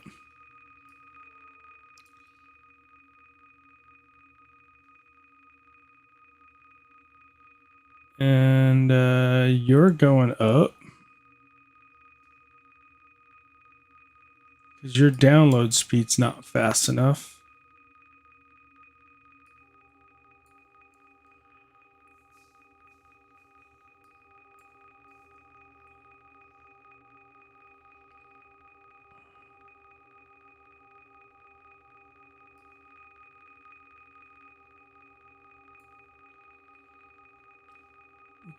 And you're going up. Because your download speed's not fast enough.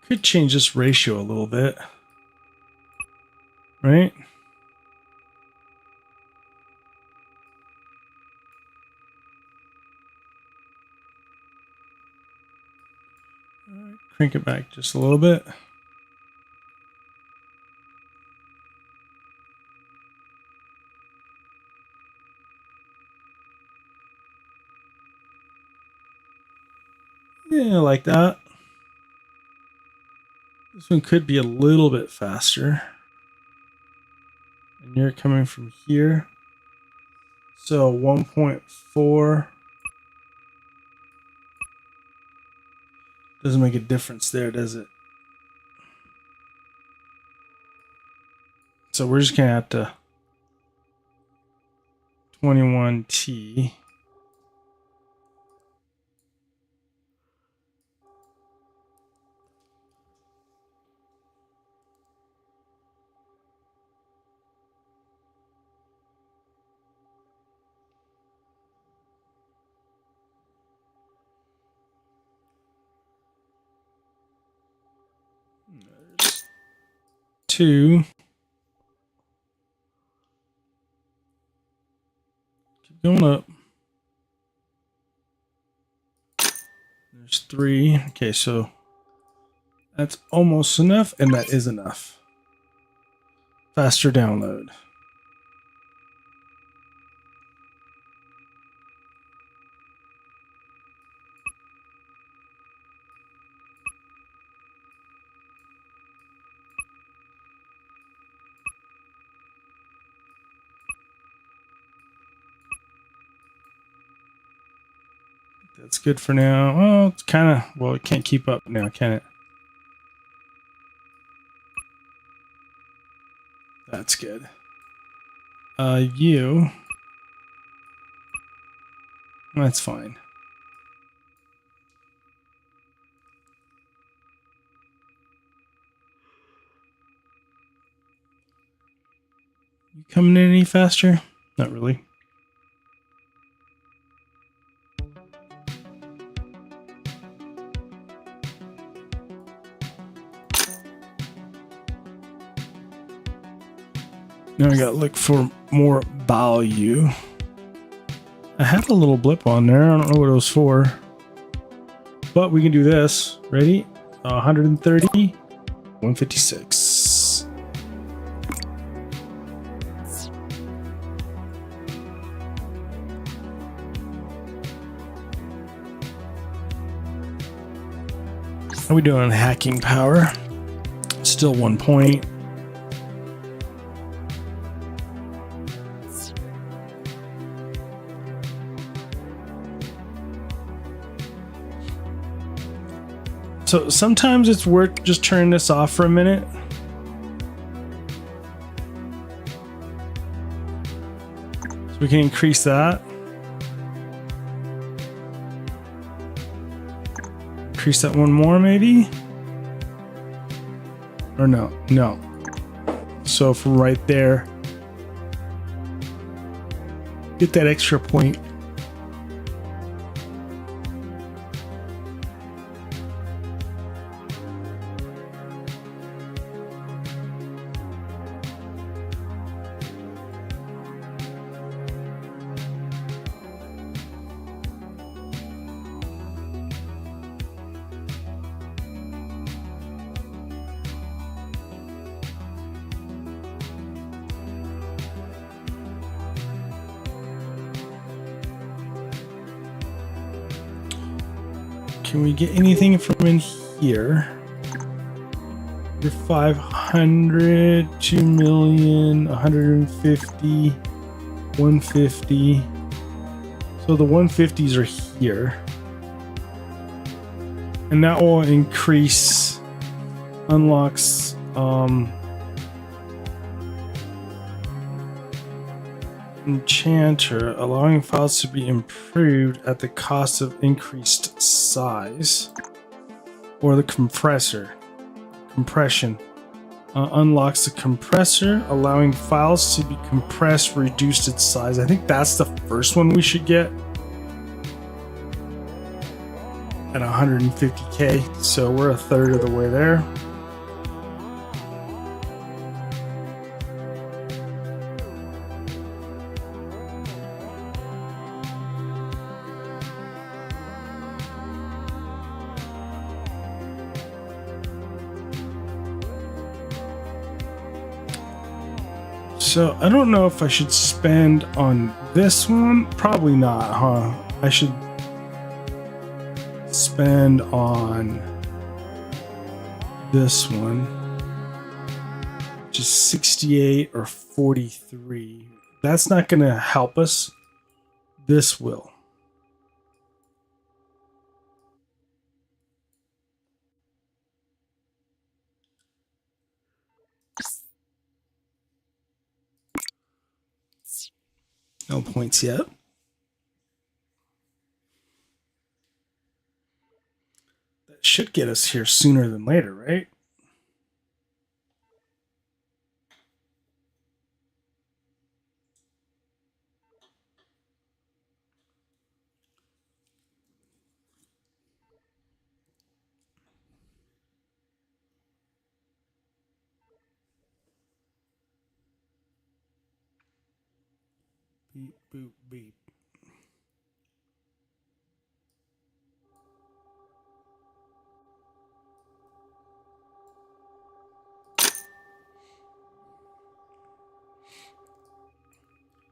Could change this ratio a little bit, right? All right, crank it back just a little bit. Yeah, like that. This one could be a little bit faster. And you're coming from here. So 1.4. Doesn't make a difference there, does it? So we're just gonna have to 21T. 2. Keep going up. There's 3. Okay, so that's almost enough, and that is enough. Faster download. That's good for now. Well, it's kind of, well, it can't keep up now, can it? That's good. You. That's fine. You coming in any faster? Not really. Now I gotta look for more value. I had a little blip on there. I don't know what it was for. But we can do this. Ready? 130, 156. How are we doing on hacking power? Still 1 point. So sometimes it's worth just turning this off for a minute. So we can increase that. Increase that one more maybe? Or no, no. So from right there, get that extra point. Can we get anything from in here? You're 500, 2 million, 150, 150. So the 150s are here. And that will increase, unlocks, enchanter, allowing files to be improved at the cost of increased size, or the compression unlocks the compressor, allowing files to be compressed, reduced its size. I think that's the first one we should get at 150k, so we're a third of the way there. So I don't know if I should spend on this one. Probably not, huh? I should spend on this one, which is 68 or 43. That's not going to help us. This will. No points yet. That should get us here sooner than later, right? Beep, boop, beep.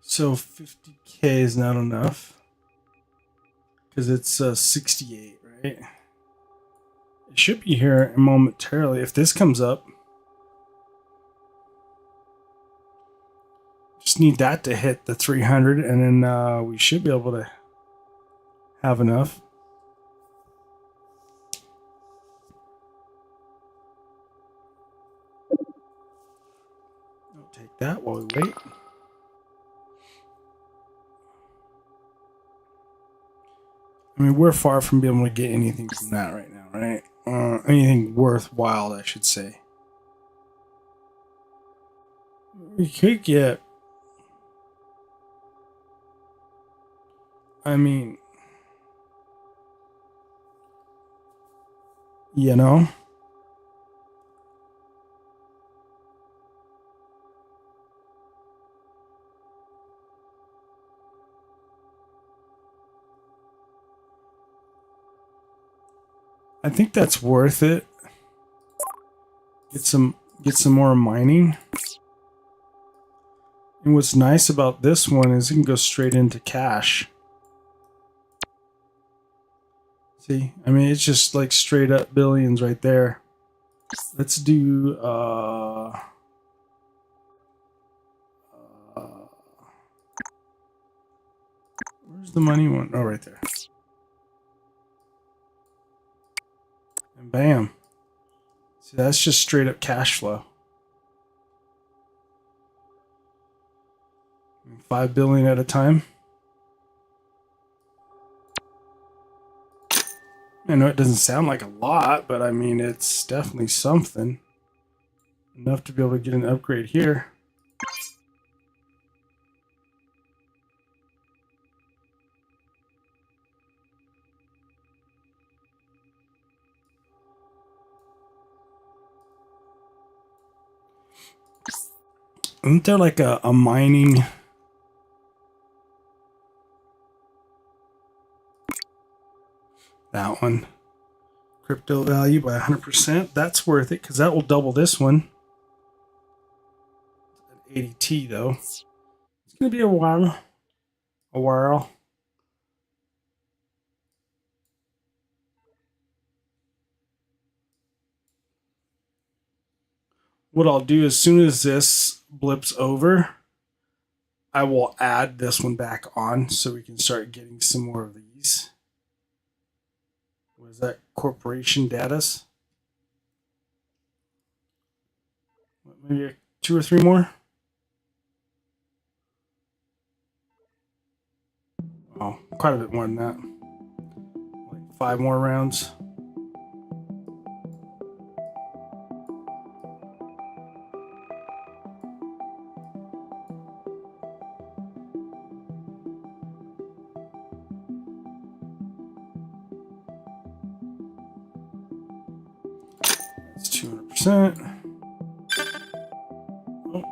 So 50K is not enough because it's 68, right? It should be here momentarily. If this comes up, just need that to hit the 300, and then we should be able to have enough. I'll take that while we wait. I mean, we're far from being able to get anything from that right now, right? Anything worthwhile, I should say. We could get... I mean... You know? I think that's worth it. Get some more mining. And what's nice about this one is it can go straight into cash. See, I mean, it's just like straight up billions right there. Let's do where's the money one? Oh, right there. And bam. See, that's just straight up cash flow. 5 billion at a time. I know it doesn't sound like a lot, but I mean, it's definitely something. Enough to be able to get an upgrade here. Isn't there like a mining... That one. Crypto value by 100%. That's worth it because that will double this one. 80T though. It's going to be a while. A while. What I'll do as soon as this blips over, I will add this one back on so we can start getting some more of these. What is that? Corporation datas? Maybe 2 or 3 more? Oh, quite a bit more than that. Like 5 more rounds. It's 200%. Oh,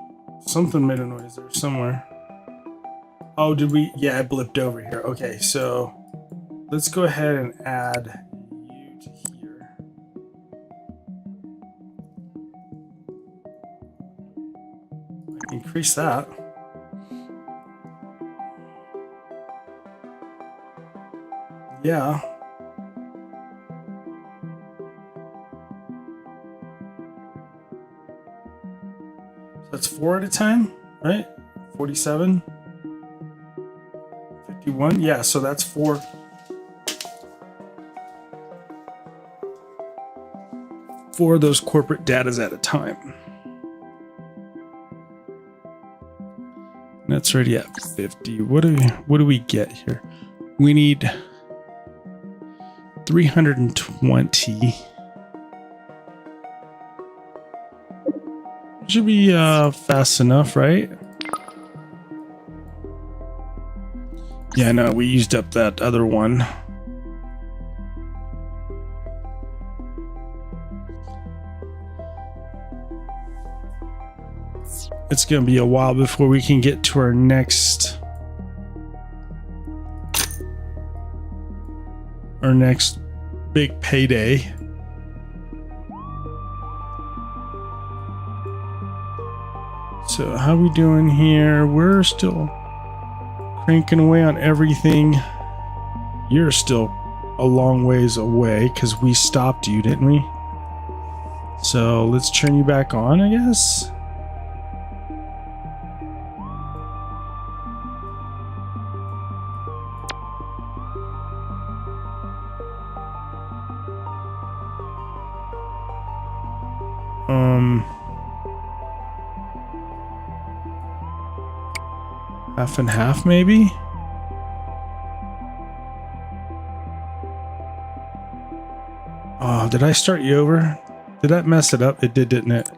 something made a noise there somewhere. Oh, did we? Yeah, I blipped over here. Okay, so let's go ahead and add you to here. I can increase that. Yeah. So that's 4 at a time, right? 47. 51. Yeah, so that's 4. 4 of those corporate datas at a time. That's already at 50. What do we get here? We need 320. Should be fast enough, right? Yeah, no, we used up that other one. It's going to be a while before we can get to our next our next big payday. So how we doing here? We're still cranking away on everything. You're still a long ways away because we stopped you, didn't we? So let's turn you back on, I guess. Half and half, maybe? Oh, did I start you over? Did that mess it up? It did, didn't it?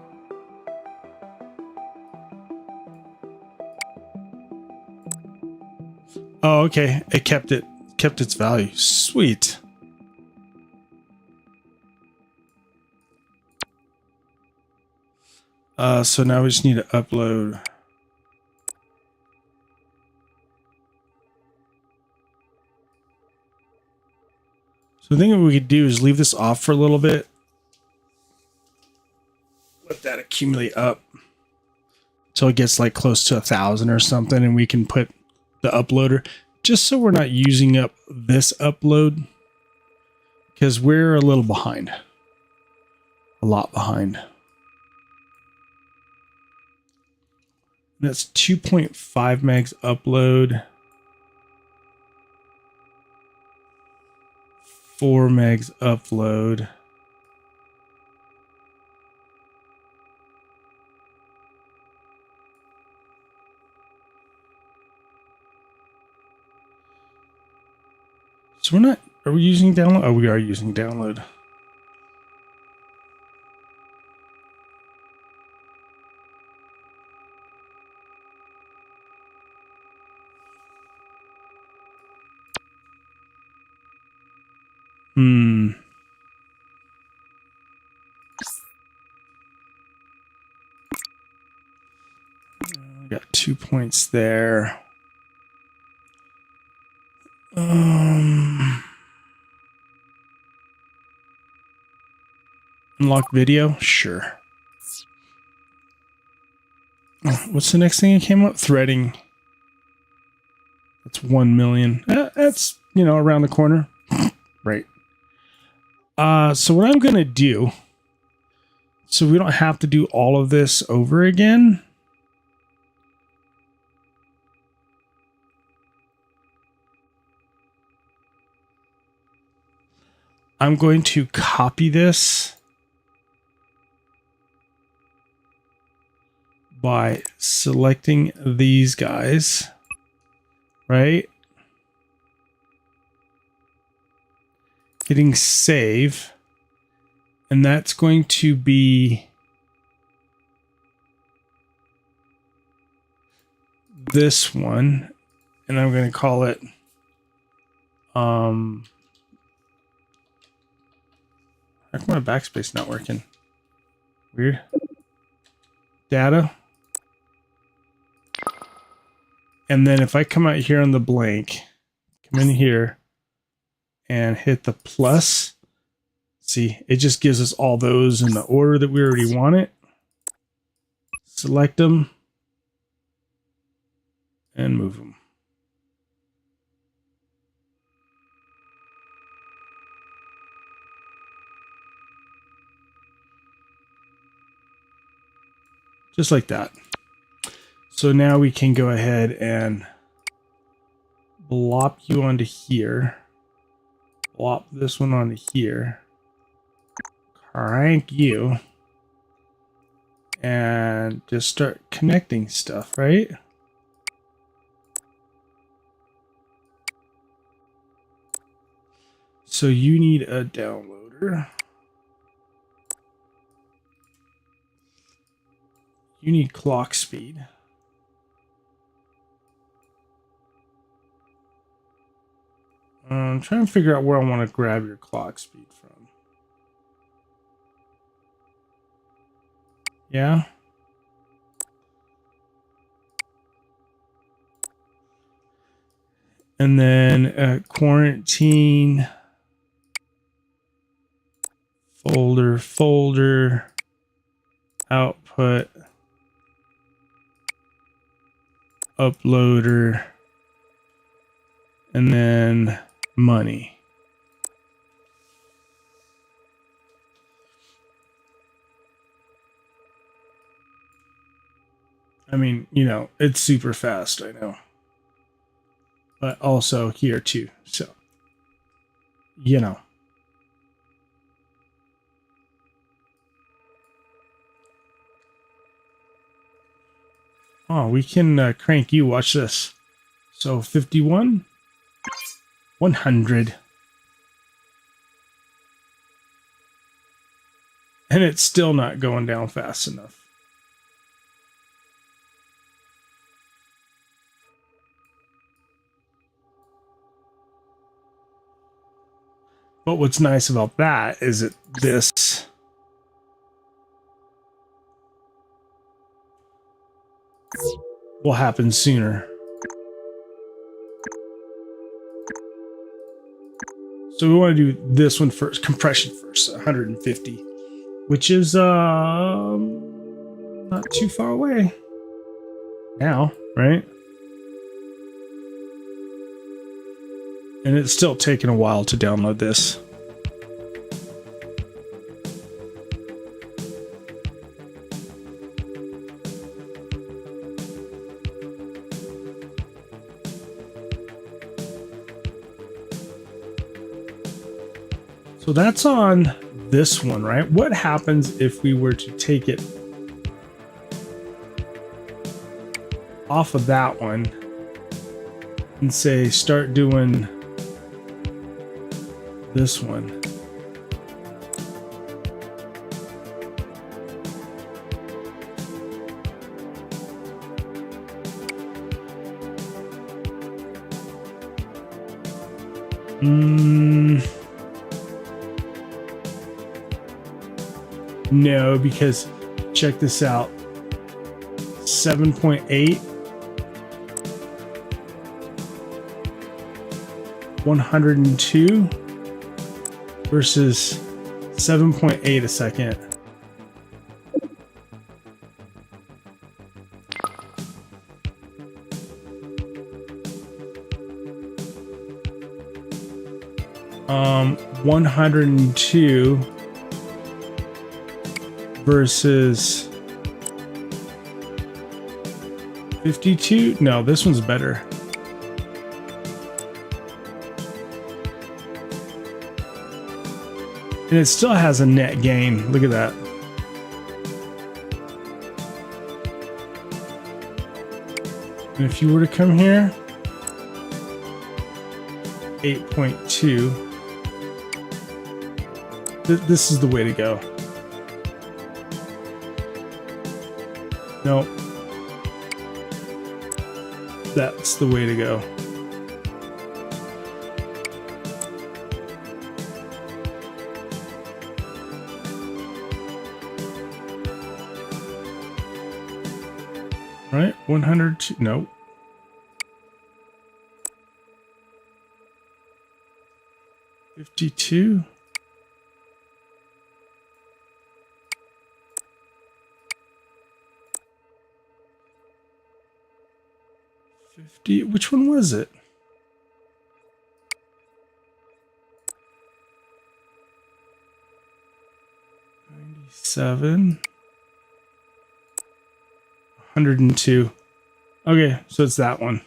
Oh, okay. It kept its value. Sweet. So now we just need to upload. So I think what we could do is leave this off for a little bit. Let that accumulate up until it gets like close to 1,000 or something, and we can put the uploader, just so we're not using up this upload, because we're a little behind. A lot behind. That's 2.5 megs upload. 4 megs upload. So we're not, are we using download? Oh, we are using download. Got 2 points there. Unlock video? Sure. What's the next thing that came up? Threading. That's 1 million. That's, you know, around the corner. Right. So what I'm going to do, so we don't have to do all of this over again. I'm going to copy this by selecting these guys, right? Hitting save, and that's going to be this one, and I'm going to call it how come my backspace not working? Weird. Data. And then if I come out here on the blank, come in here and hit the plus, see, it just gives us all those in the order that we already want it. Select them and move them. Just like that. So now we can go ahead and blop you onto here. Blop this one onto here. Crank you. And just start connecting stuff, right? So you need a downloader. You need clock speed. I'm trying to figure out where I want to grab your clock speed from. Yeah. And then quarantine. folder, output, uploader, and then money. I mean, you know, it's super fast, I know. But also here too, so, you know. Oh, we can crank you, watch this. So 51, 100. And it's still not going down fast enough. But what's nice about that is that this will happen sooner. So we want to do this one first, compression first, 150, which is not too far away now, right? And it's still taking a while to download this. So that's on this one, right? What happens if we were to take it off of that one and say start doing this one? No, because check this out. 7.8, 102 versus 7.8 a second. Um, 102 versus 52. No, this one's better. And it still has a net gain. Look at that. And if you were to come here, 8.2. This is the way to go. No. That's the way to go. Right? 102. No. $52. Which one was it? 97. 102. Okay, so it's that one.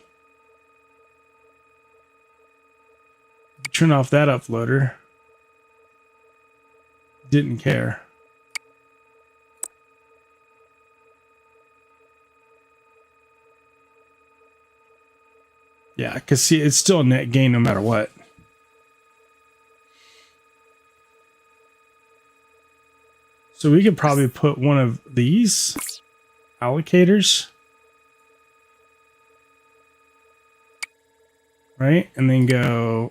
Turn off that uploader. Didn't care. Yeah, because see, it's still a net gain no matter what. So we could probably put one of these allocators, right? And then go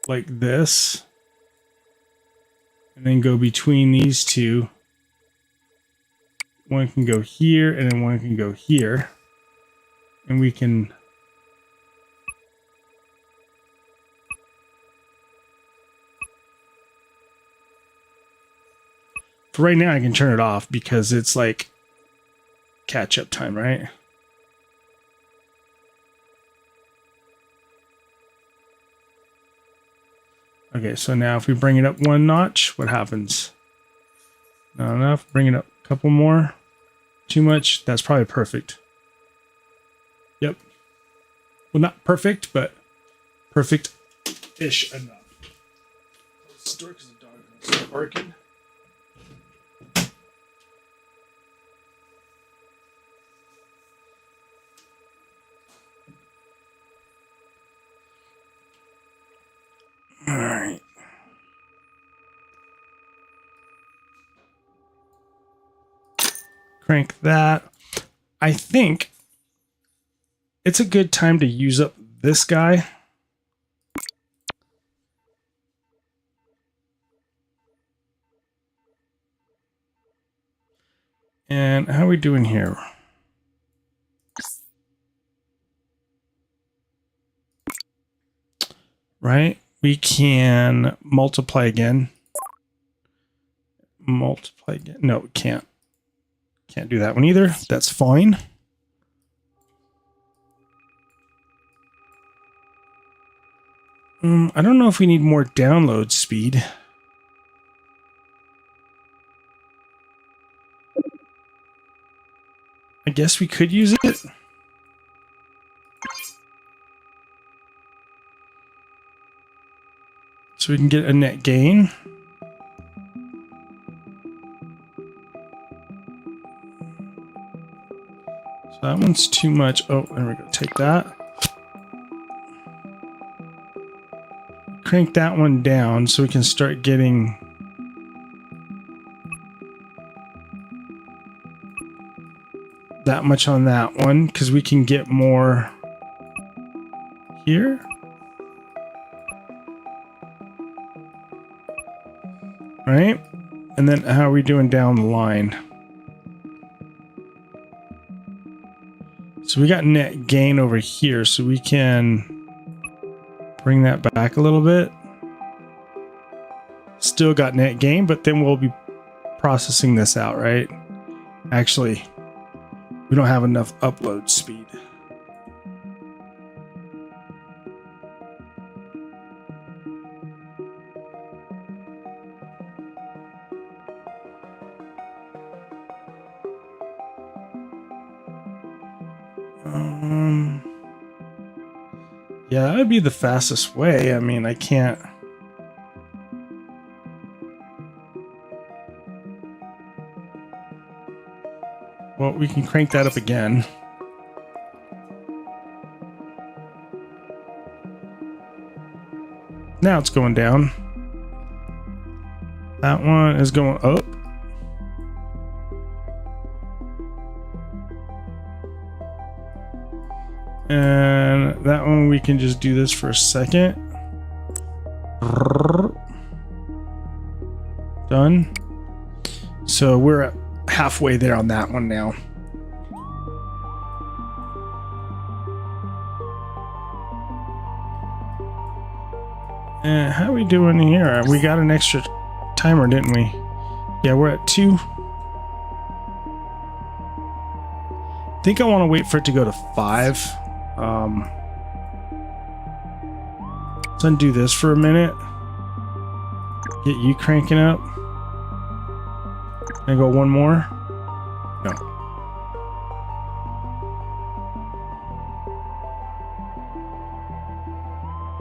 like this. And then go between these two. One can go here and then one can go here. And we can For right now, I can turn it off because it's like catch up time, right? Okay, so now if we bring it up one notch, what happens? Not enough. Bring it up a couple more. Too much. That's probably perfect. Yep. Well, not perfect, but perfect-ish enough. Close the door because the dog is gonna start barking. All right. Crank that. I think it's a good time to use up this guy. And how are we doing here? Right? We can multiply again. Multiply again. No, we can't. Can't do that one either. That's fine. I don't know if we need more download speed. I guess we could use it. So we can get a net gain. So that one's too much. Oh, there we go. Take that. Crank that one down so we can start getting that much on that one because we can get more here. Right? And then how are we doing down the line? So we got net gain over here, so we can bring that back a little bit. Still got net gain, but then we'll be processing this out, right? Actually, we don't have enough upload speed. Yeah, that would be the fastest way. I mean, I can't. Well, we can crank that up again. Now it's going down. That one is going up. And that one we can just do this for a second. Done. So we're at halfway there on that one now. And how are we doing here? We got an extra timer, didn't we? Yeah, we're at 2. I think I want to wait for it to go to 5. Let's undo this for a minute. Get you cranking up. Can I go one more? No.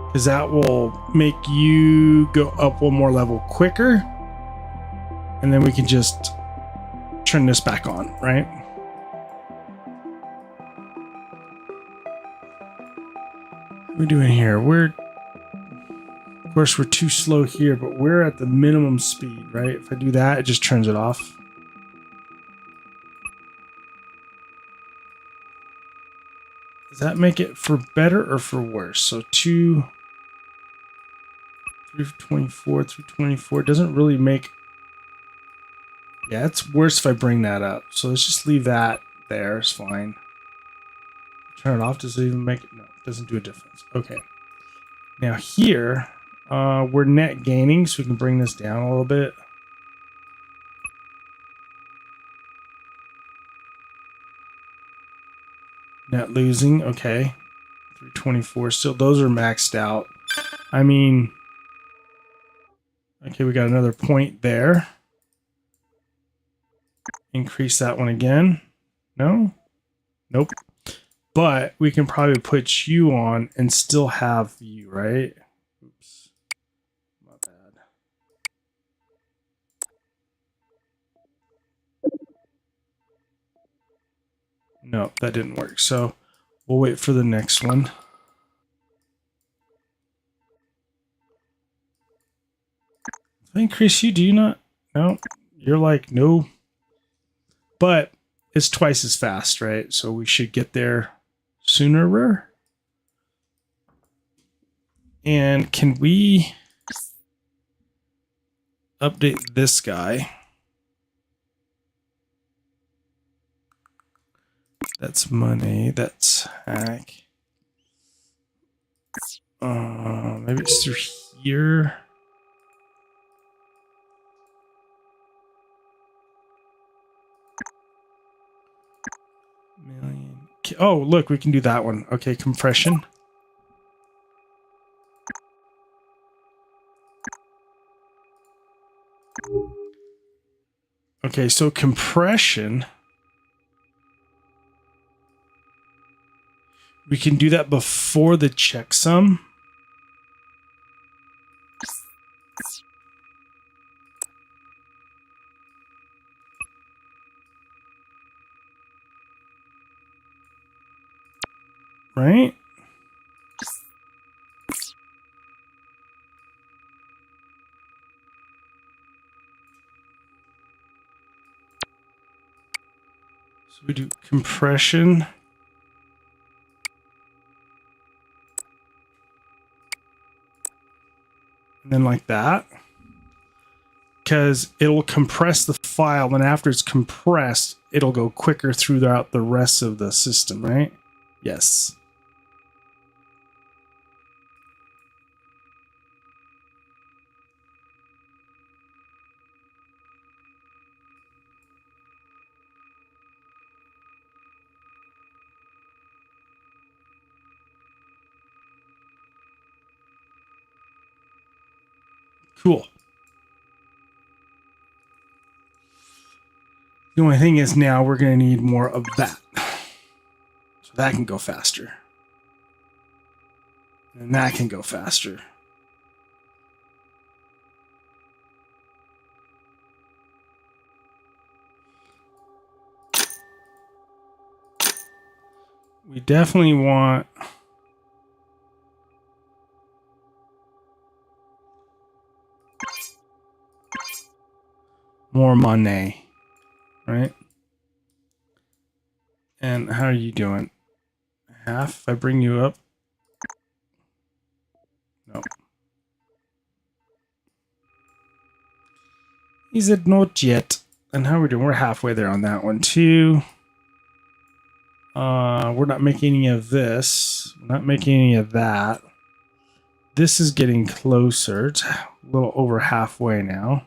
Because that will make you go up one more level quicker. And then we can just turn this back on, right? What are we doing here? Of course, we're too slow here, but we're at the minimum speed, right? If I do that, it just turns it off. Does that make it for better or for worse? So 324, 324 doesn't really make. Yeah, it's worse if I bring that up. So let's just leave that there. It's fine. Turn it off. Does it even make it? No, it doesn't do a difference. Okay. Now here, we're net gaining, so we can bring this down a little bit. Net losing, okay. 324. Still, those are maxed out. I mean, okay, we got another point there. Increase that one again. No? Nope. But we can probably put you on and still have you, right? Oops. My bad. No, that didn't work. So we'll wait for the next one. If I increase you, do you not? No. You're like, no. But it's twice as fast, right? So we should get there sooner. And can we update this guy? That's money. That's hack. Maybe it's through here. Million. Oh, look, we can do that one. Okay, compression. Okay, so compression. We can do that before the checksum. Right? So we do compression. And then like that. Because it'll compress the file, and after it's compressed, it'll go quicker throughout the rest of the system, right? Yes. Cool. The only thing is now we're going to need more of that. So that can go faster. And that can go faster. We definitely want more money, right? And how are you doing? Half if I bring you up? No. He said not yet. And how are we doing? We're halfway there on that one too. We're not making any of this. We're not making any of that. This is getting closer. It's a little over halfway now.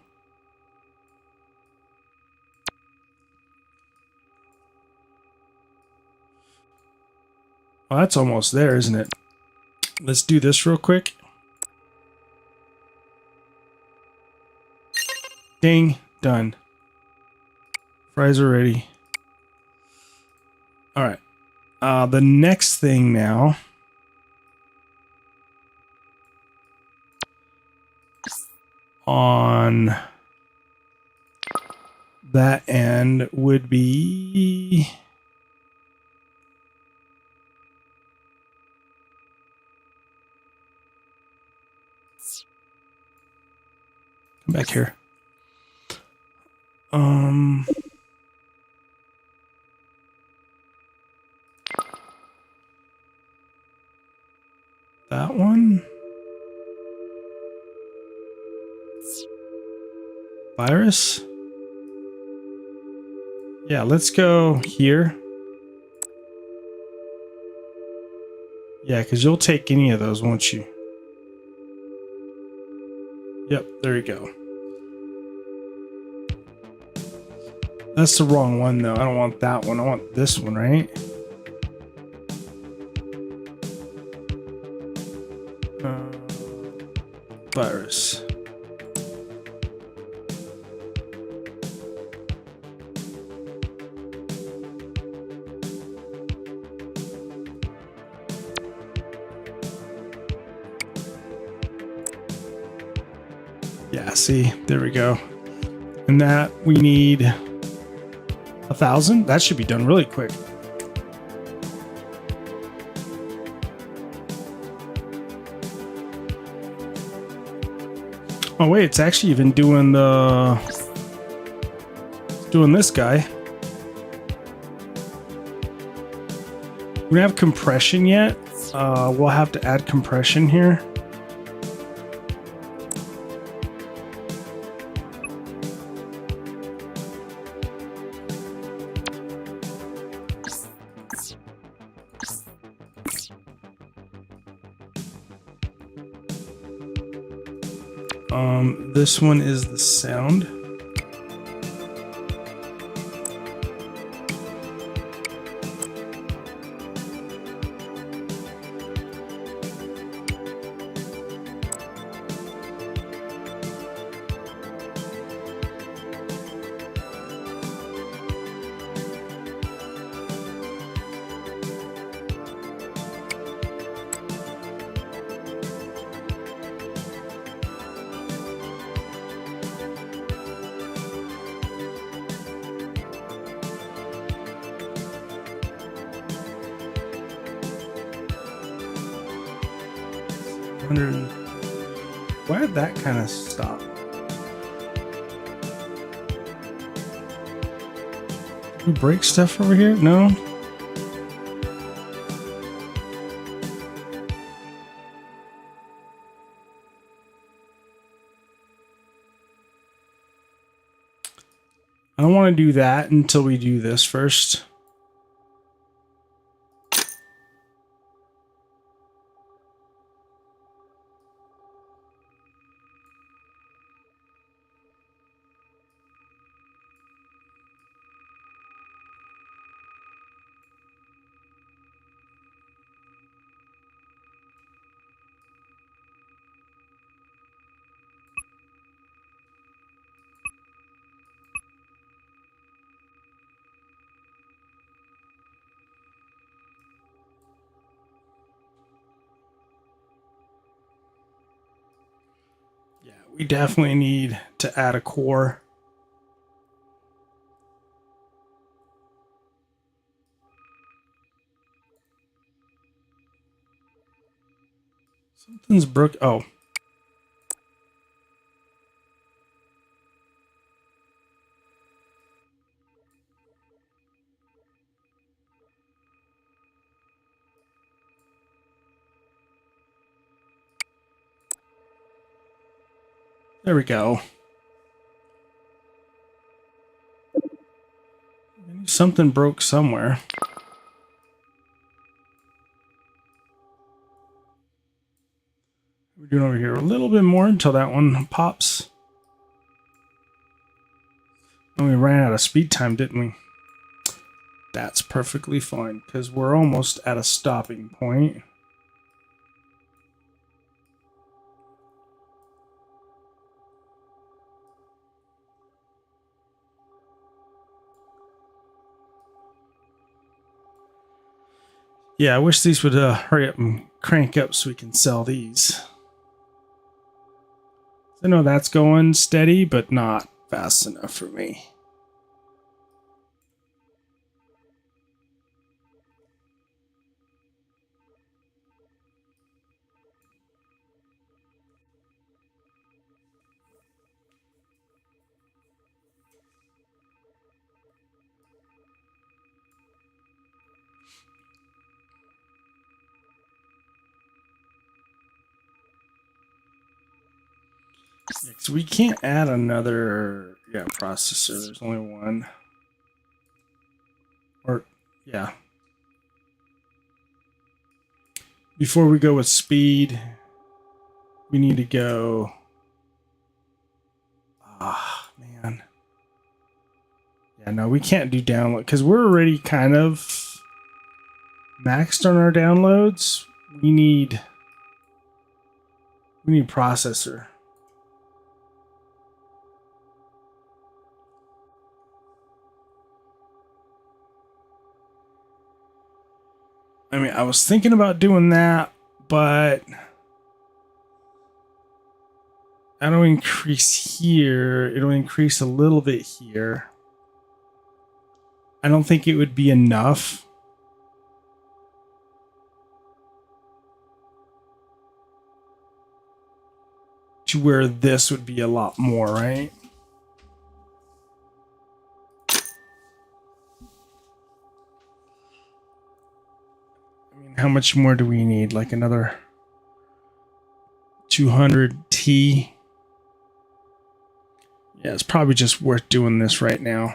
Well, that's almost there, isn't it? Let's do this real quick. Ding. Done. Fries are ready. All right. The next thing now. On that end would be... Come back here. That one. Virus. Yeah, let's go here. Yeah, because you'll take any of those, won't you? Yep, there you go. That's the wrong one, though. I don't want that one. I want this one, right? Dangerous. Yeah, see, there we go. And that we need 1,000. That should be done really quick. Oh wait, it's actually even doing this guy. We don't have compression yet. We'll have to add compression here. This one is the sound. Why did that kind of stop? Did we break stuff over here? No. I don't want to do that until we do this first. We definitely need to add a core. Something's broke. Oh. There we go. Something broke somewhere. We're doing over here a little bit more until that one pops. And we ran out of speed time, didn't we? That's perfectly fine because we're almost at a stopping point. Yeah, I wish these would hurry up and crank up so we can sell these. I know that's going steady, but not fast enough for me. So we can't add another processor. There's only one. Or yeah. Before we go with speed, we need to go. Ah, man. Yeah, no, we can't do download because we're already kind of maxed on our downloads. We need processor. I mean, I was thinking about doing that, but that'll increase here. It'll increase a little bit here. I don't think it would be enough. To where this would be a lot more, right? I mean, how much more do we need? Like another 200 T? Yeah, it's probably just worth doing this right now.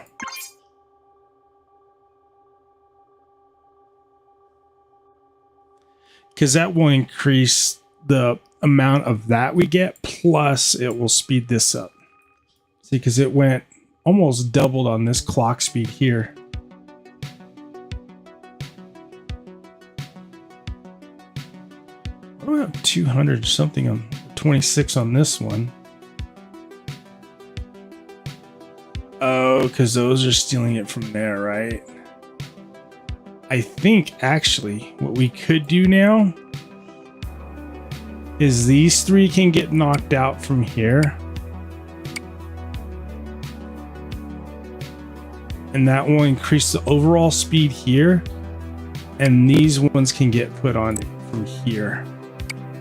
Because that will increase the amount of that we get, plus it will speed this up. See, because it went almost doubled on this clock speed here. I don't have 200 something on 26 on this one. Oh, because those are stealing it from there, right? I think actually what we could do now is these three can get knocked out from here. And that will increase the overall speed here. And these ones can get put on from here.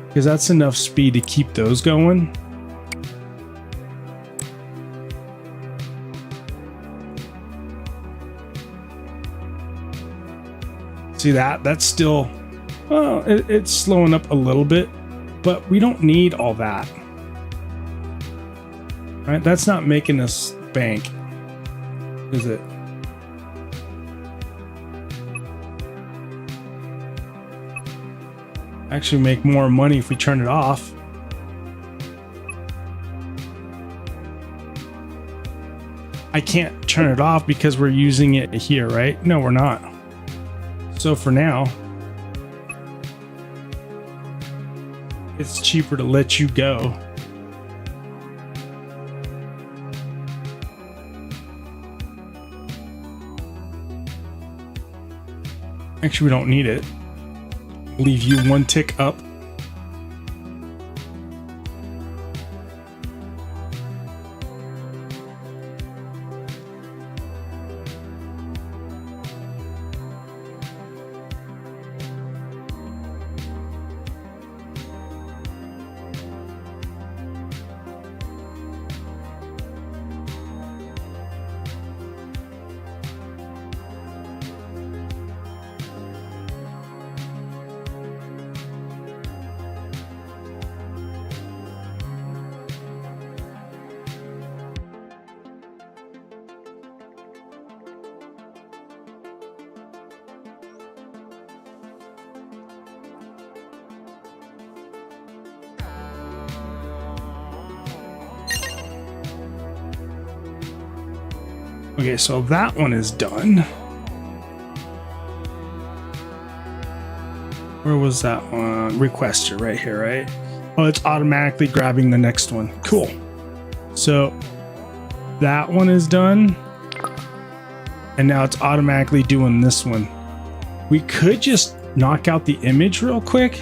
Because that's enough speed to keep those going. See that? That's still, well, it's slowing up a little bit, but we don't need all that. All right? That's not making us bank, is it? Actually make more money if we turn it off. I can't turn it off because we're using it here, right? No, we're not. So for now, it's cheaper to let you go. Actually, we don't need it. Leave you one tick up. Okay, so that one is done. Where was that one? Requester right here, right? Oh, it's automatically grabbing the next one. Cool. So that one is done. And now it's automatically doing this one. We could just knock out the image real quick.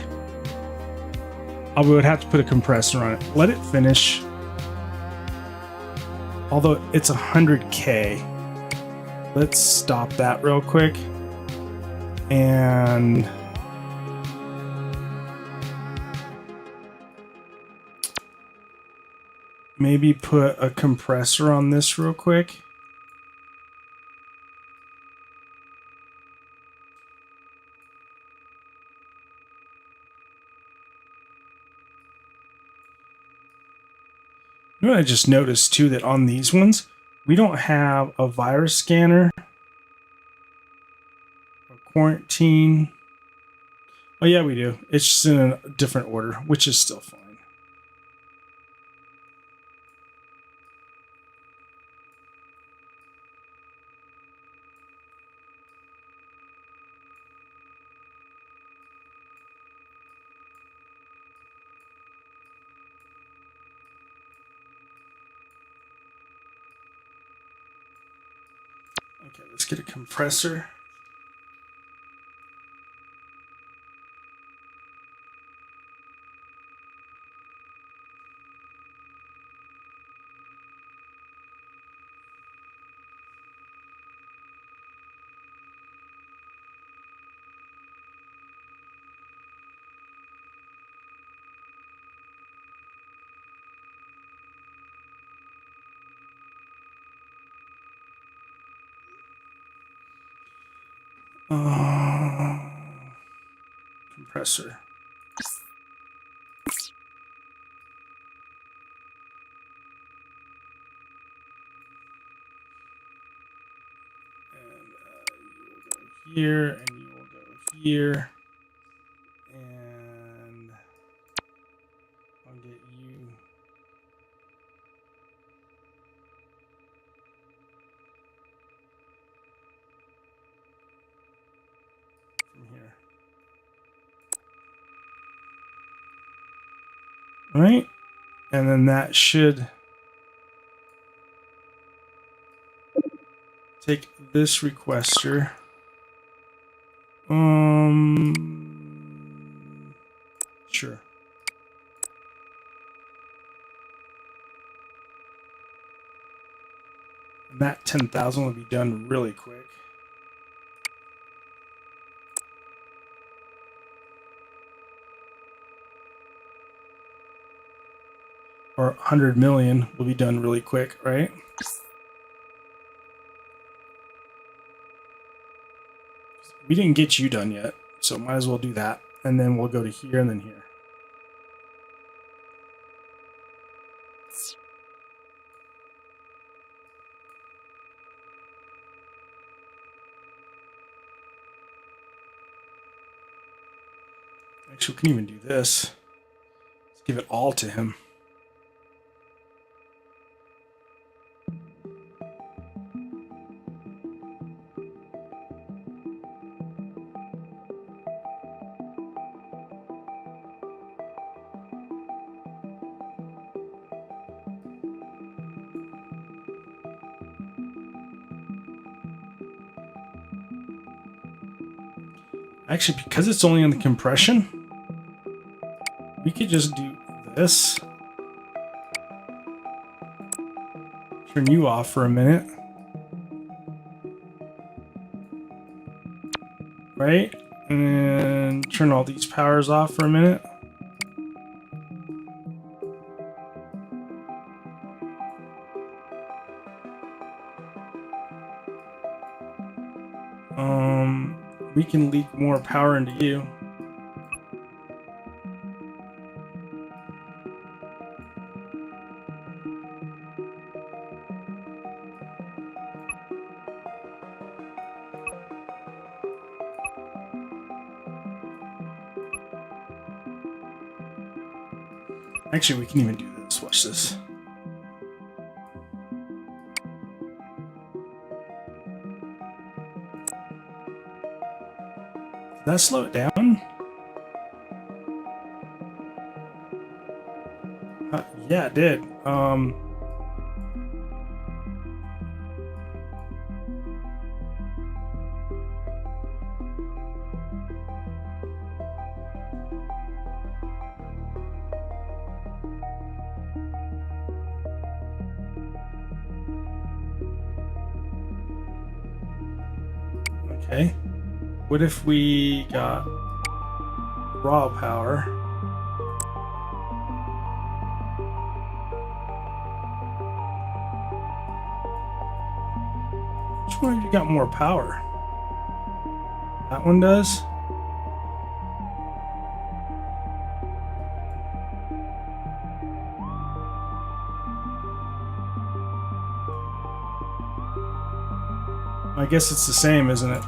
Oh, we would have to put a compressor on it. Let it finish. Although it's 100K. Let's stop that real quick. And maybe put a compressor on this real quick. You know what I just noticed too, that on these ones, we don't have a virus scanner or quarantine. Oh yeah, we do. It's just in a different order, which is still fine. Okay, let's get a compressor. Compressor. And you will go here, and you will go here. And I'll get you. From here. Right? And then that should take this requester. Sure. And that 10,000 will be done really quick. Or 100 million will be done really quick, right? We didn't get you done yet, so might as well do that. And then we'll go to here and then here. Actually, we can even do this. Let's give it all to him. Actually, because it's only on the compression, we could just do this. Turn you off for a minute. Right? And then turn all these powers off for a minute. We can leak more power into you. Actually, we can even do this. Watch this. Did that slow it down? Yeah, it did. Okay. What if we got raw power? Which one of you got more power? That one does? I guess it's the same, isn't it?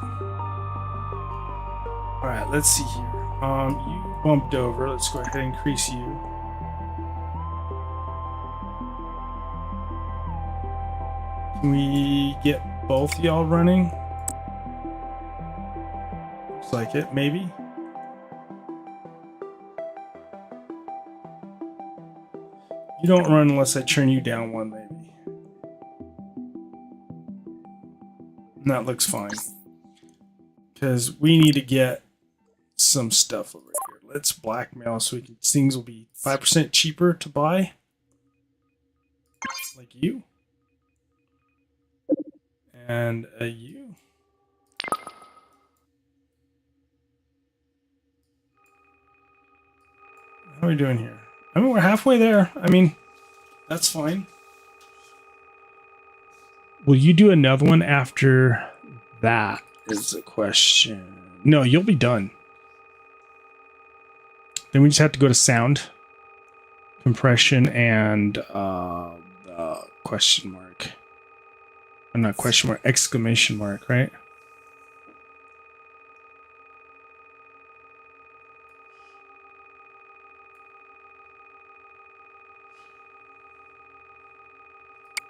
Alright, let's see here. You bumped over. Let's go ahead and increase you. Can we get both y'all running? Looks like it, maybe. You don't run unless I turn you down one, maybe. And that looks fine. Because we need to get some stuff over here. Let's blackmail so we can, things will be 5% cheaper to buy. Like you. And you. How are we doing here? I mean, we're halfway there. I mean, that's fine. Will you do another one after that? is the question. No, you'll be done. Then we just have to go to sound, compression, and question mark. Not question mark, exclamation mark, right?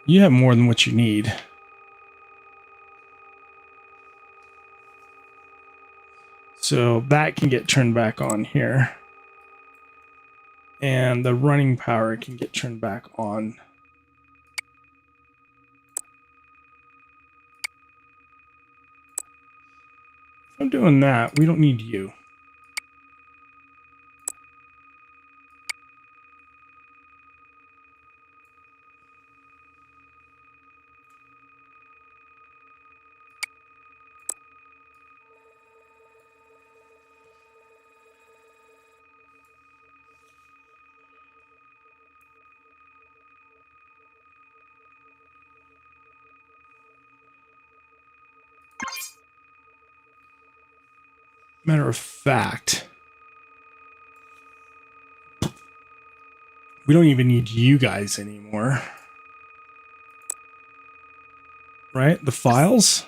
You have more than what you need. So that can get turned back on here. And the running power can get turned back on. If I'm doing that, we don't need you. Matter of fact, we don't even need you guys anymore. Right? The files?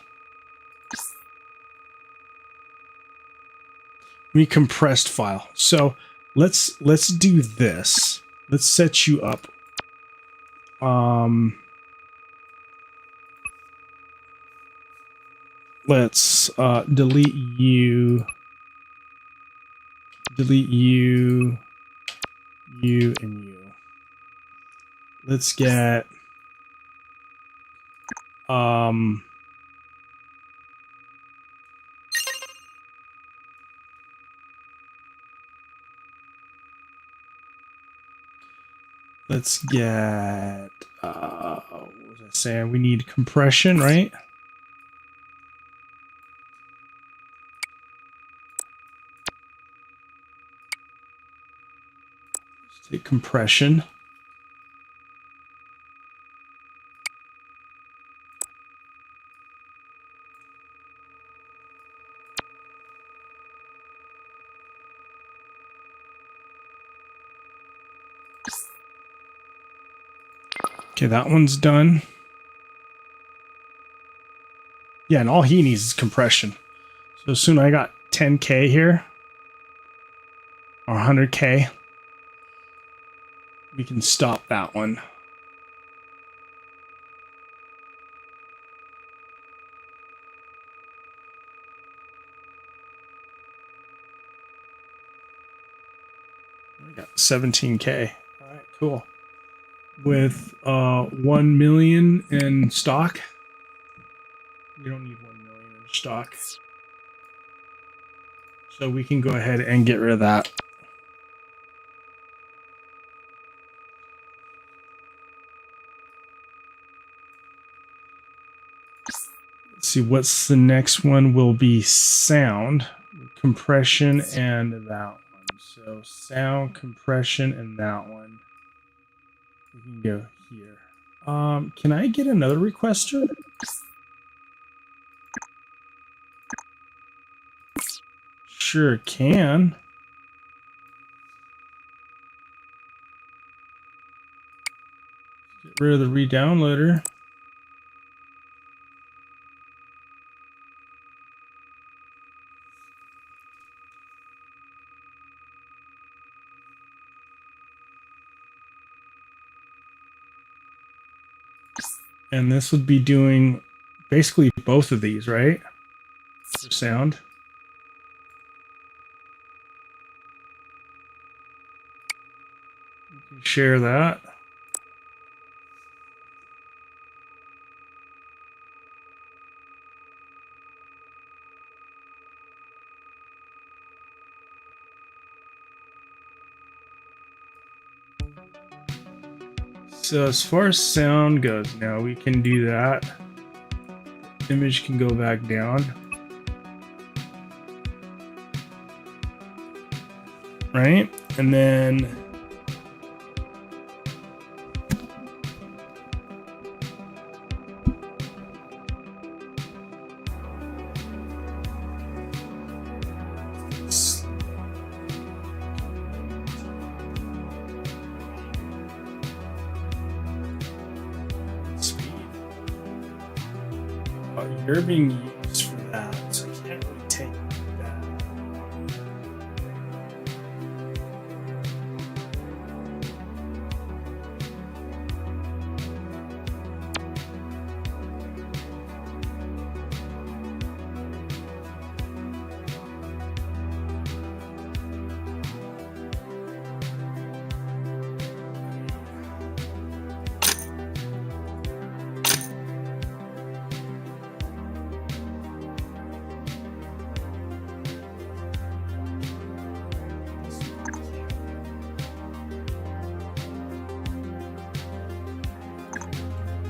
We compressed file. So let's do this. Let's set you up. Let's delete you, and you. Let's get let's get what was I saying? We need compression, right? Let's take compression. Okay, that one's done. Yeah, and all he needs is compression. So soon I got 10K here, or 100K. We can stop that one. We got 17K. All right, cool. With 1 million in stock. We don't need 1 million in stock. So we can go ahead and get rid of that. Let's see, what's the next one will be sound, compression, and that one. So sound, compression, and that one. We can go here. Can I get another requester? Sure can. Get rid of the redownloader. And this would be doing basically both of these, right? For sound. You can share that. So as far as sound goes, now we can do that. Image can go back down. Right? And then Well, you're being used for that, so I can't really take that.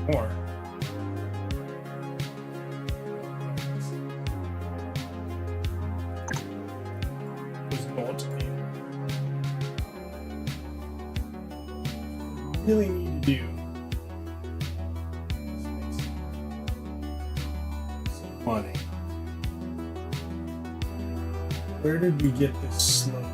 More. Was not really need to do is make some money. Where did we get this slow?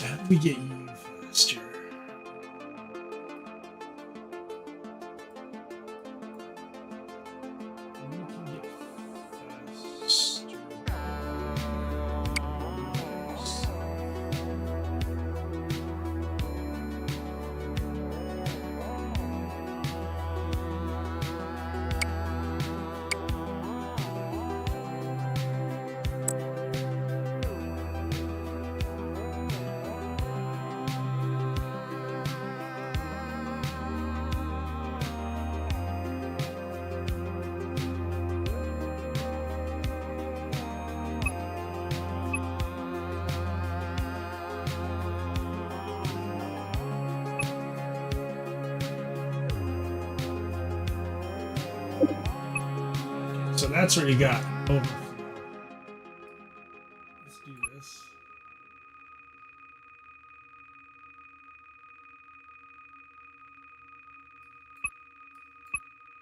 How did we get you faster? We can get faster. So that's what you got. Overflow. Let's do this.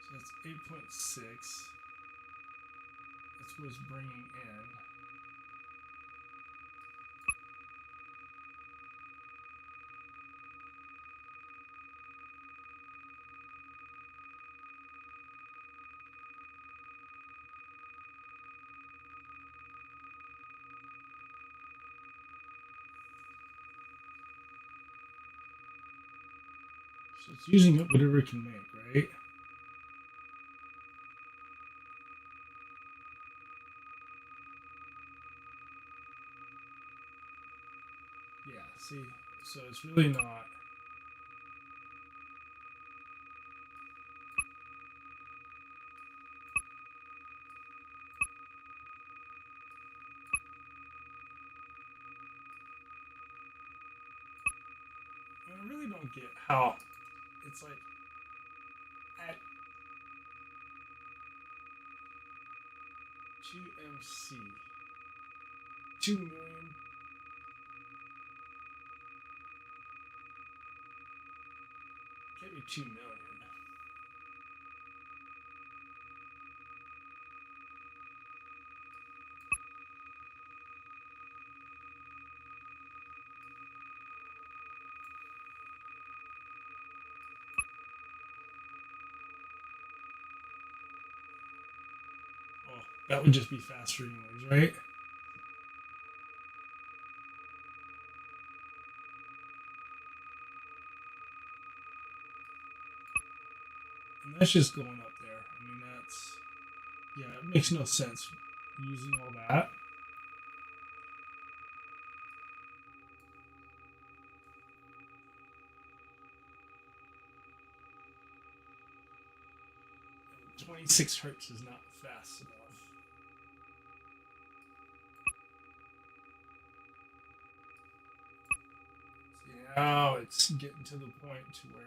So that's 8.6. That's what's bringing in. So it's using up whatever it can make, right? Yeah, see? So it's really not. I really don't get how it's like at 2MC, 2 million. Can't be 2 million. Oh, that would just be faster anyways, right? And that's just going up there. I mean, that's, yeah, it makes no sense using all that. And 26 hertz is not fast enough. See, now it's getting to the point to where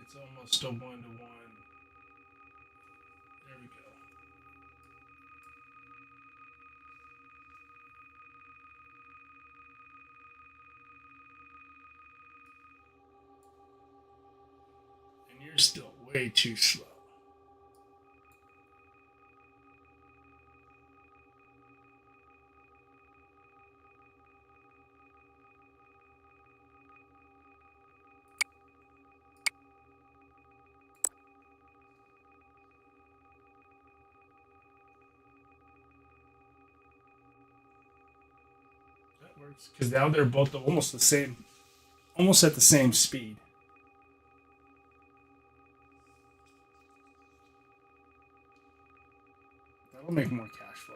It's almost a 1-to-1. There we go. And you're still way too slow. That works because now they're both almost the same, almost at the same speed. That'll make more cash flow.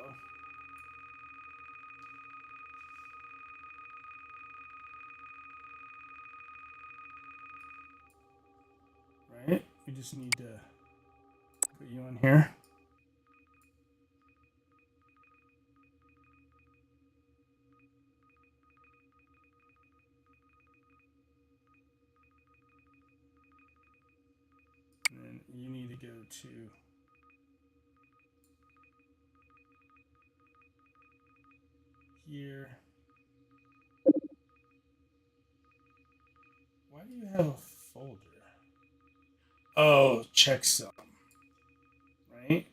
Right? We just need to put you on here. And then you need to go to here. Why do you have a folder? Oh, checksum. Right?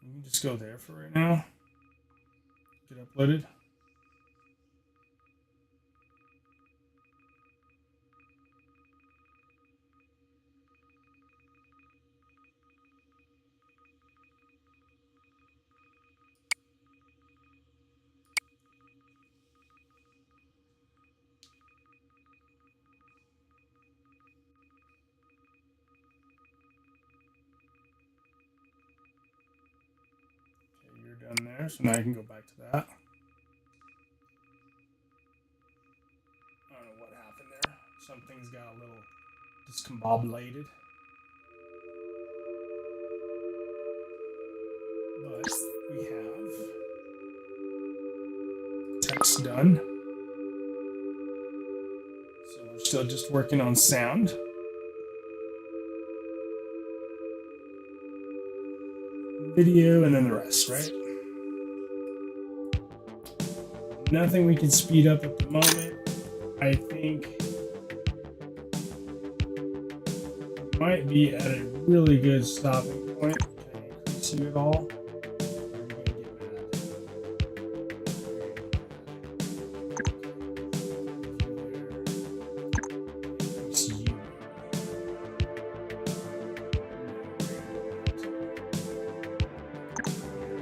You can just go there for right now. Get uploaded. Okay, you're done there, so now I can go back to that. I don't know what happened there. Something's got a little discombobulated. But we have text done. So we're still just working on sound. Video and then the rest, right? Nothing we can speed up at the moment. I think might be at a really good stopping point. Can I increase you at all?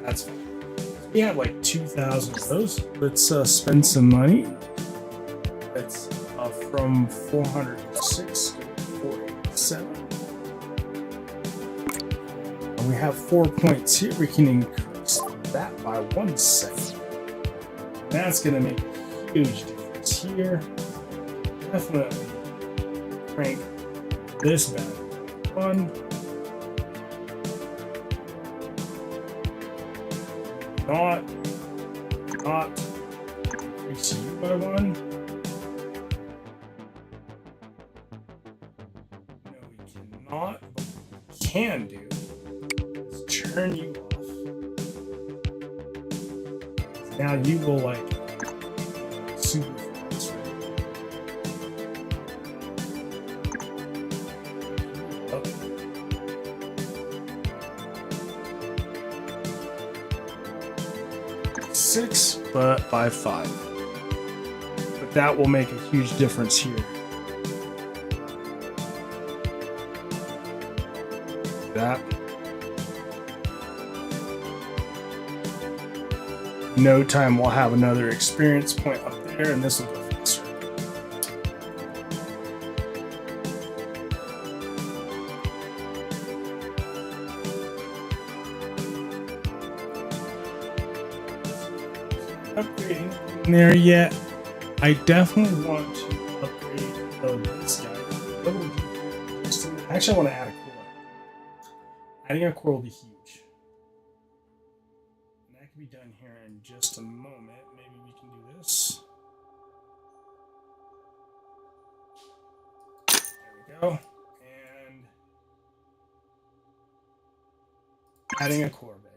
That's fine. We have like 2,000 of those. Let's spend some money. That's from 406 to 487. And we have 4.2. We can increase that by 1 second. That's going to make a huge difference here. Definitely crank this back on. Not increase you by 1. No, we cannot. But what we can do is turn you off. Now you will like super fast, right? Oh. Six, but by 5. But that will make a huge difference here. That. No time we'll have another experience point up there, and this will go faster. Upgrading there yet. I definitely want to upgrade Actually, I want to add a core. Adding a core will be huge. And that can be done here in just a moment. Maybe we can do this. There we go. And adding a core, baby.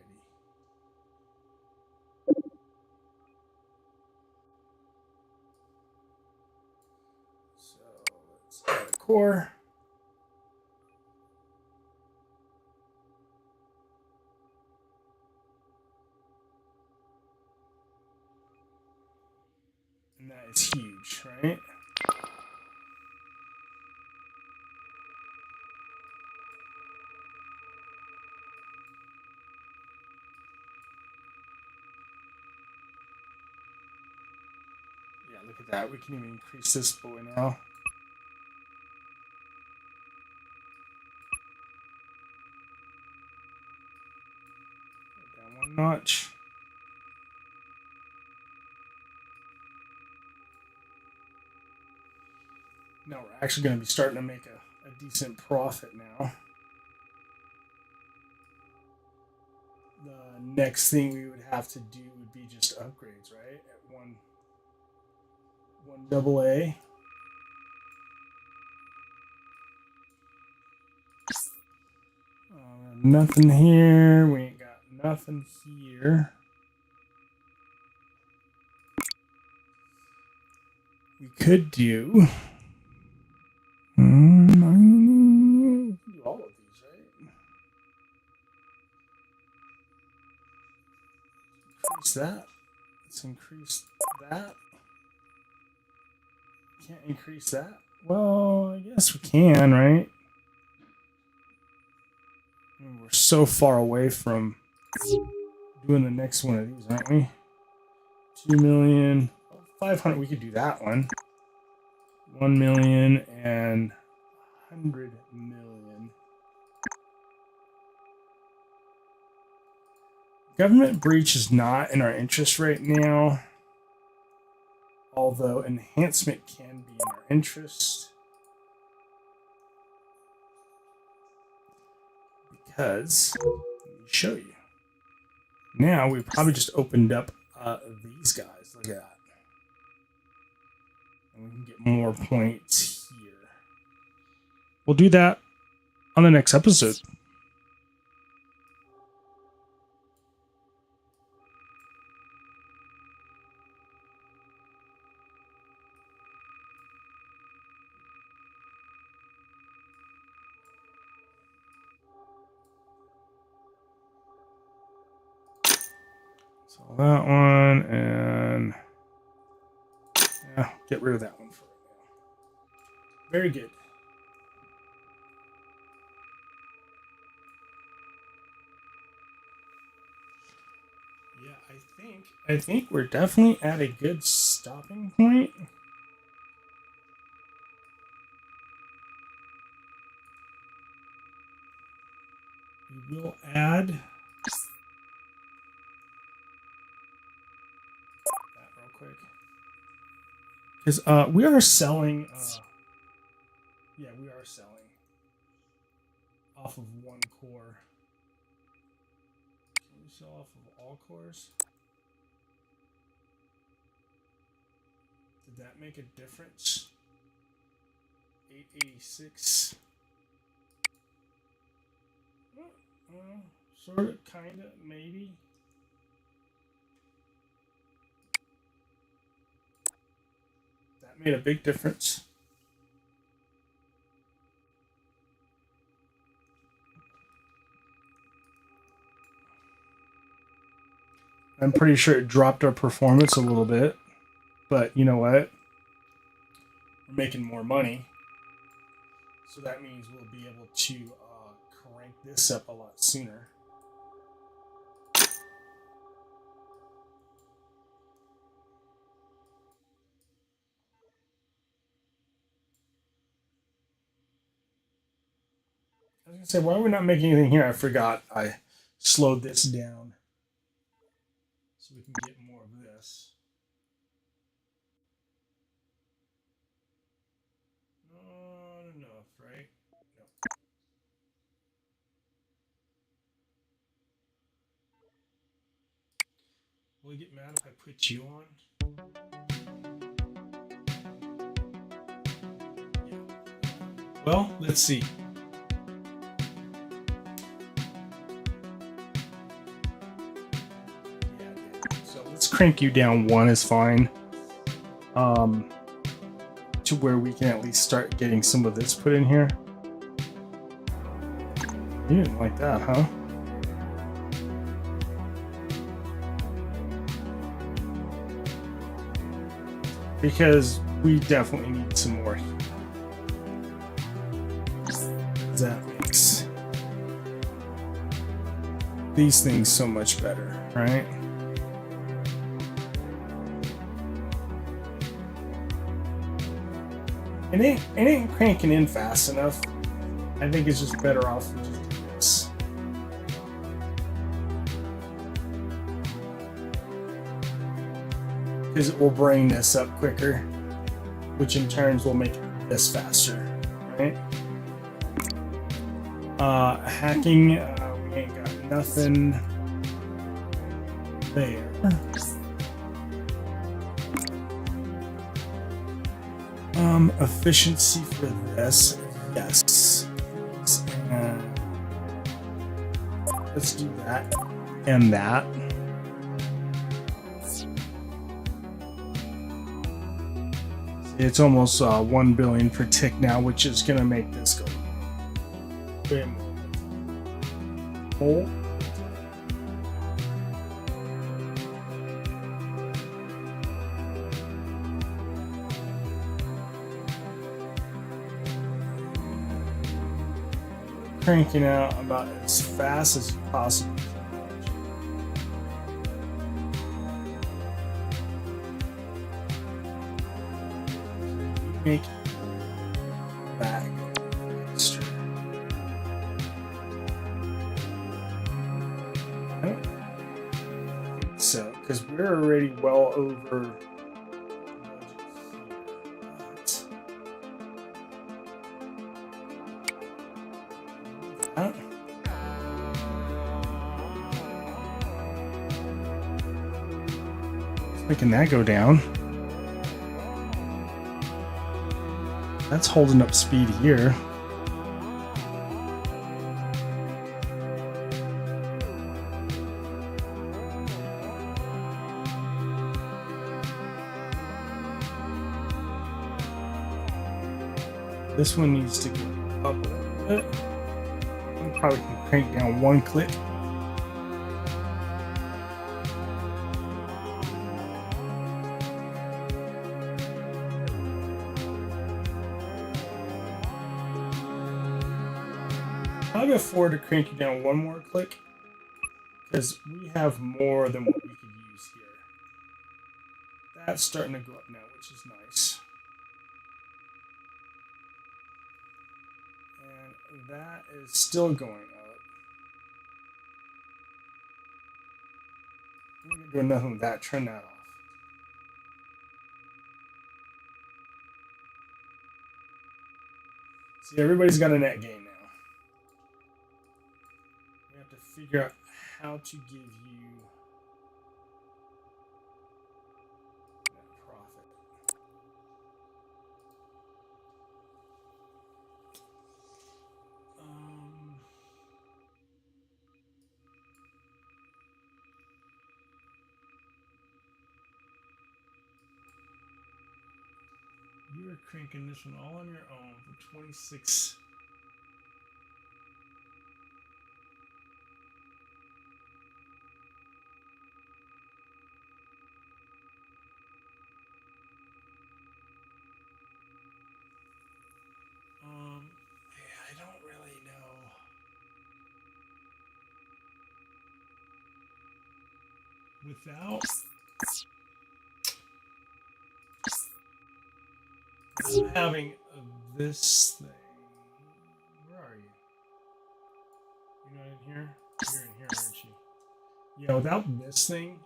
So let's add a core. And that is huge, right? Yeah, look at that. We can even increase this boy now. Down one notch. Now we're actually going to be starting to make a decent profit now. The next thing we would have to do would be just upgrades, right? At one double A. Nothing here. We ain't got nothing here. We could do. Do all of these, right? Increase that. Let's increase that. Can't increase that. Well, I guess we can, right? I mean, we're so far away from doing the next one of these, aren't we? 2 million, 500. We could do that one. 1 million and 100 million. Government breach is not in our interest right now, although enhancement can be in our interest. Because, let me show you. Now we probably just opened up these guys. Look at that. And we can get more points here. We'll do that on the next episode. So that one, and yeah, get rid of that one for right now. Very good. Yeah, I think we're definitely at a good stopping point. We will add that real quick. Because we are selling. Yeah, we are selling off of one core. Can we sell off of all cores? Did that make a difference? 886. Sort of, kind of, maybe. That made a big difference. I'm pretty sure it dropped our performance a little bit, but you know what? We're making more money, so that means we'll be able to crank this up a lot sooner. I was gonna say, why are we not making anything here? I forgot I slowed this down so we can get more of this. Not enough, right? No. Will he get mad if I put you on? Yeah. Well, let's see. Yeah, so let's crank you down one is fine. To where we can at least start getting some of this put in here. You didn't like that, huh? Because we definitely need some more. That makes these things so much better, right? It ain't cranking in fast enough. I think it's just better off with just doing this. Because it will bring this up quicker, which in turns will make this faster, right? Hacking, we ain't got nothing there. Efficiency for this, yes. Let's do that and that. It's almost 1 billion per tick now, which is gonna make this go way more. Oh. Cranking out about as fast as you possibly can. Make back extra. I don't think so, because we're already well over. Making that go down. That's holding up speed here. This one needs to go up a little bit. I probably can crank down one click. I'll afford to crank you down one more click because we have more than what we could use here. That's starting to go up now, which is nice. And that is still going up. I'm not doing nothing with that. Turn that off. See, everybody's got a net gain now. Figure out how to give you that profit. You are cranking this one all on your own for 26. I don't really know. Without having this thing, where are you? You're not in here? You're in here, aren't you? Yeah, without this thing,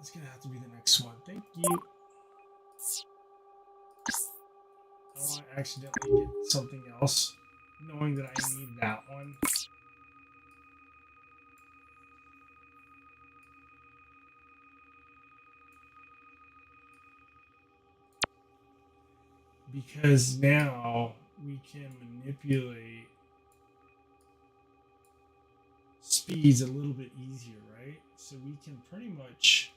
it's gonna have to be the next one. Thank you. I don't want to accidentally get something else, knowing that I need that one. because now we can manipulate speeds a little bit easier, right? So we can pretty much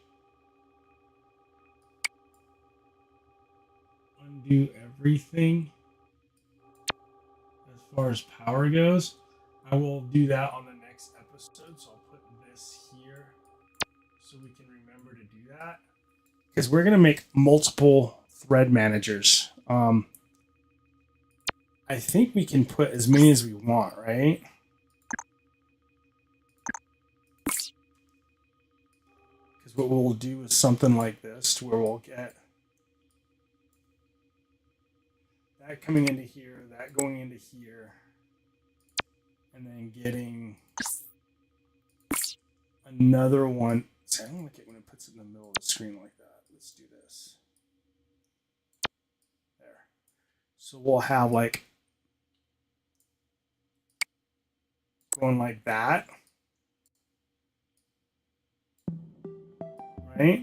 undo everything as far as power goes. I will do that on the next episode, so I'll put this here so we can remember to do that. Because we're going to make multiple thread managers. I think we can put as many as we want, right? Because what we'll do is something like this, to where we'll get that coming into here, that going into here, and then getting another one. See, I don't like it when it puts it in the middle of the screen like that. Let's do this. There. So we'll have like going like that. Right?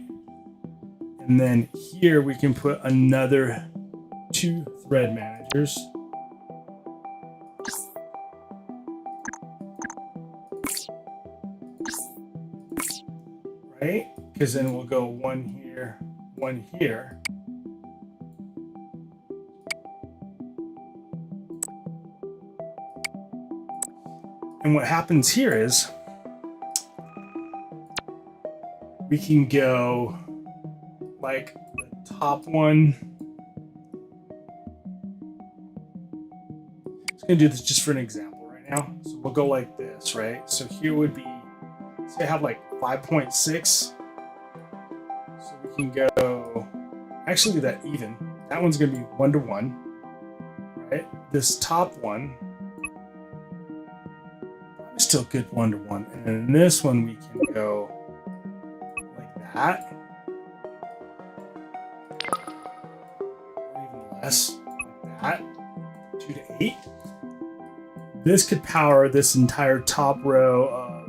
And then here we can put another 2 thread managers. Right? Because then we'll go 1 here, 1 here. And what happens here is we can go like the top one. I'm going to do this just for an example right now. So we'll go like this, right? So here would be, say I have like 5.6. So we can go, actually do that even. That one's going to be 1 to 1, right? This top one, still good 1 to 1. And then this one we can go like that. Even less, like that. 2 to 8. This could power this entire top row of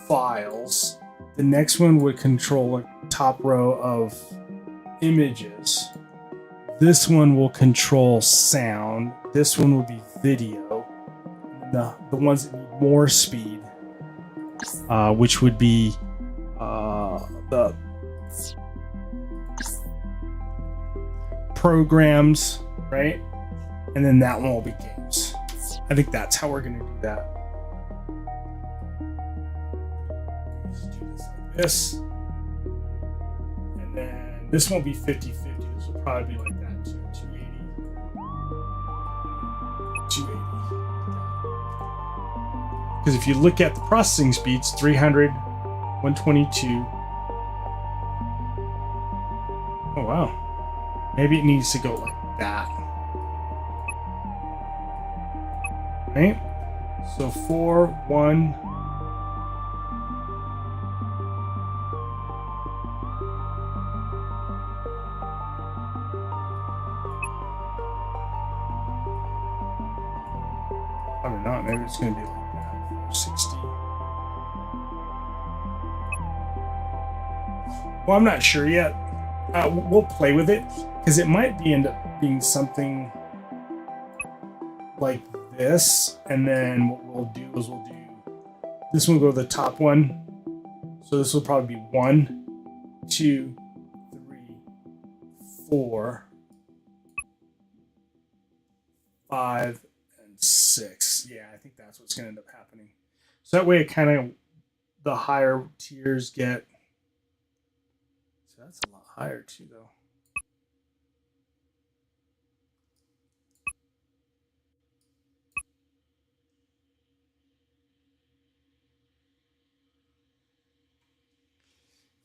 files. The next one would control a top row of images. This one will control sound. This one will be video. The ones that need more speed, which would be the programs, right? And then that one will be games. I think that's how we're going to do that. Just do this like this. And then this won't be 50-50. This will probably be like that too. 280. 280. Because if you look at the processing speeds, 300, 122. Oh, wow. Maybe it needs to go like that. Right? So 4, 1. Probably not. Maybe it's going to be like 60. Well, I'm not sure yet. We'll play with it because it might end up being something like this, and then what we'll do is we'll do this one. Will go to the top one, so this will probably be 1, 2, 3, 4, 5, and 6. Yeah, I think that's what's going to end up happening. So that way, it kind of the higher tiers get. So that's a lot higher too, though.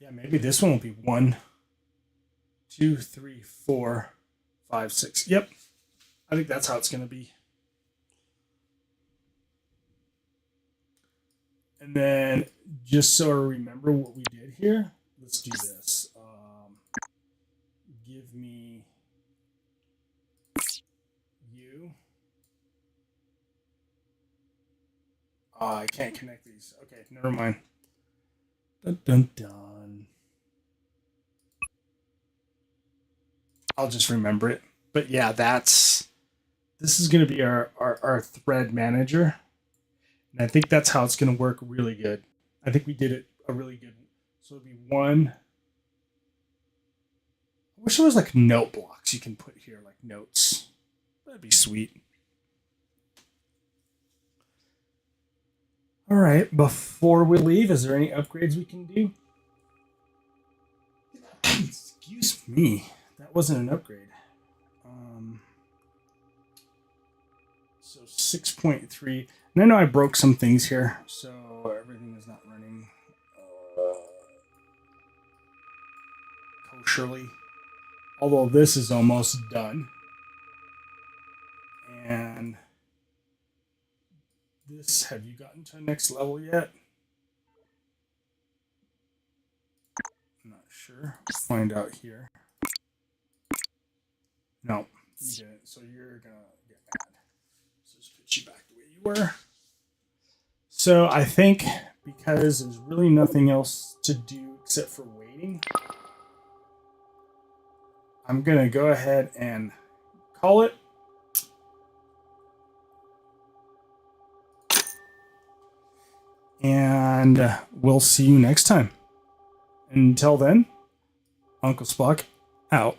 Yeah, maybe this one will be 1, 2, 3, 4, 5, 6. Yep, I think that's how it's going to be. And then, just so I remember what we did here, let's do this. Give me you. I can't connect these. Okay, never mind. Dun, dun, dun. I'll just remember it. But yeah, this is going to be our thread manager. And I think that's how it's going to work really good. I think we did it a really good. So it'll be one. I wish there was like note blocks you can put here, like notes. That'd be sweet. All right, before we leave, is there any upgrades we can do? Excuse me, that wasn't an upgrade. So 6.3. And I know I broke some things here, so everything is not running kosherly. Although this is almost done. And this, have you gotten to the next level yet? I'm not sure. Let's find out here. No, you didn't. So you're gonna get mad. So just put you back the way you were. So I think because there's really nothing else to do except for waiting, I'm gonna go ahead and call it. And we'll see you next time. Until then, Uncle Spock out.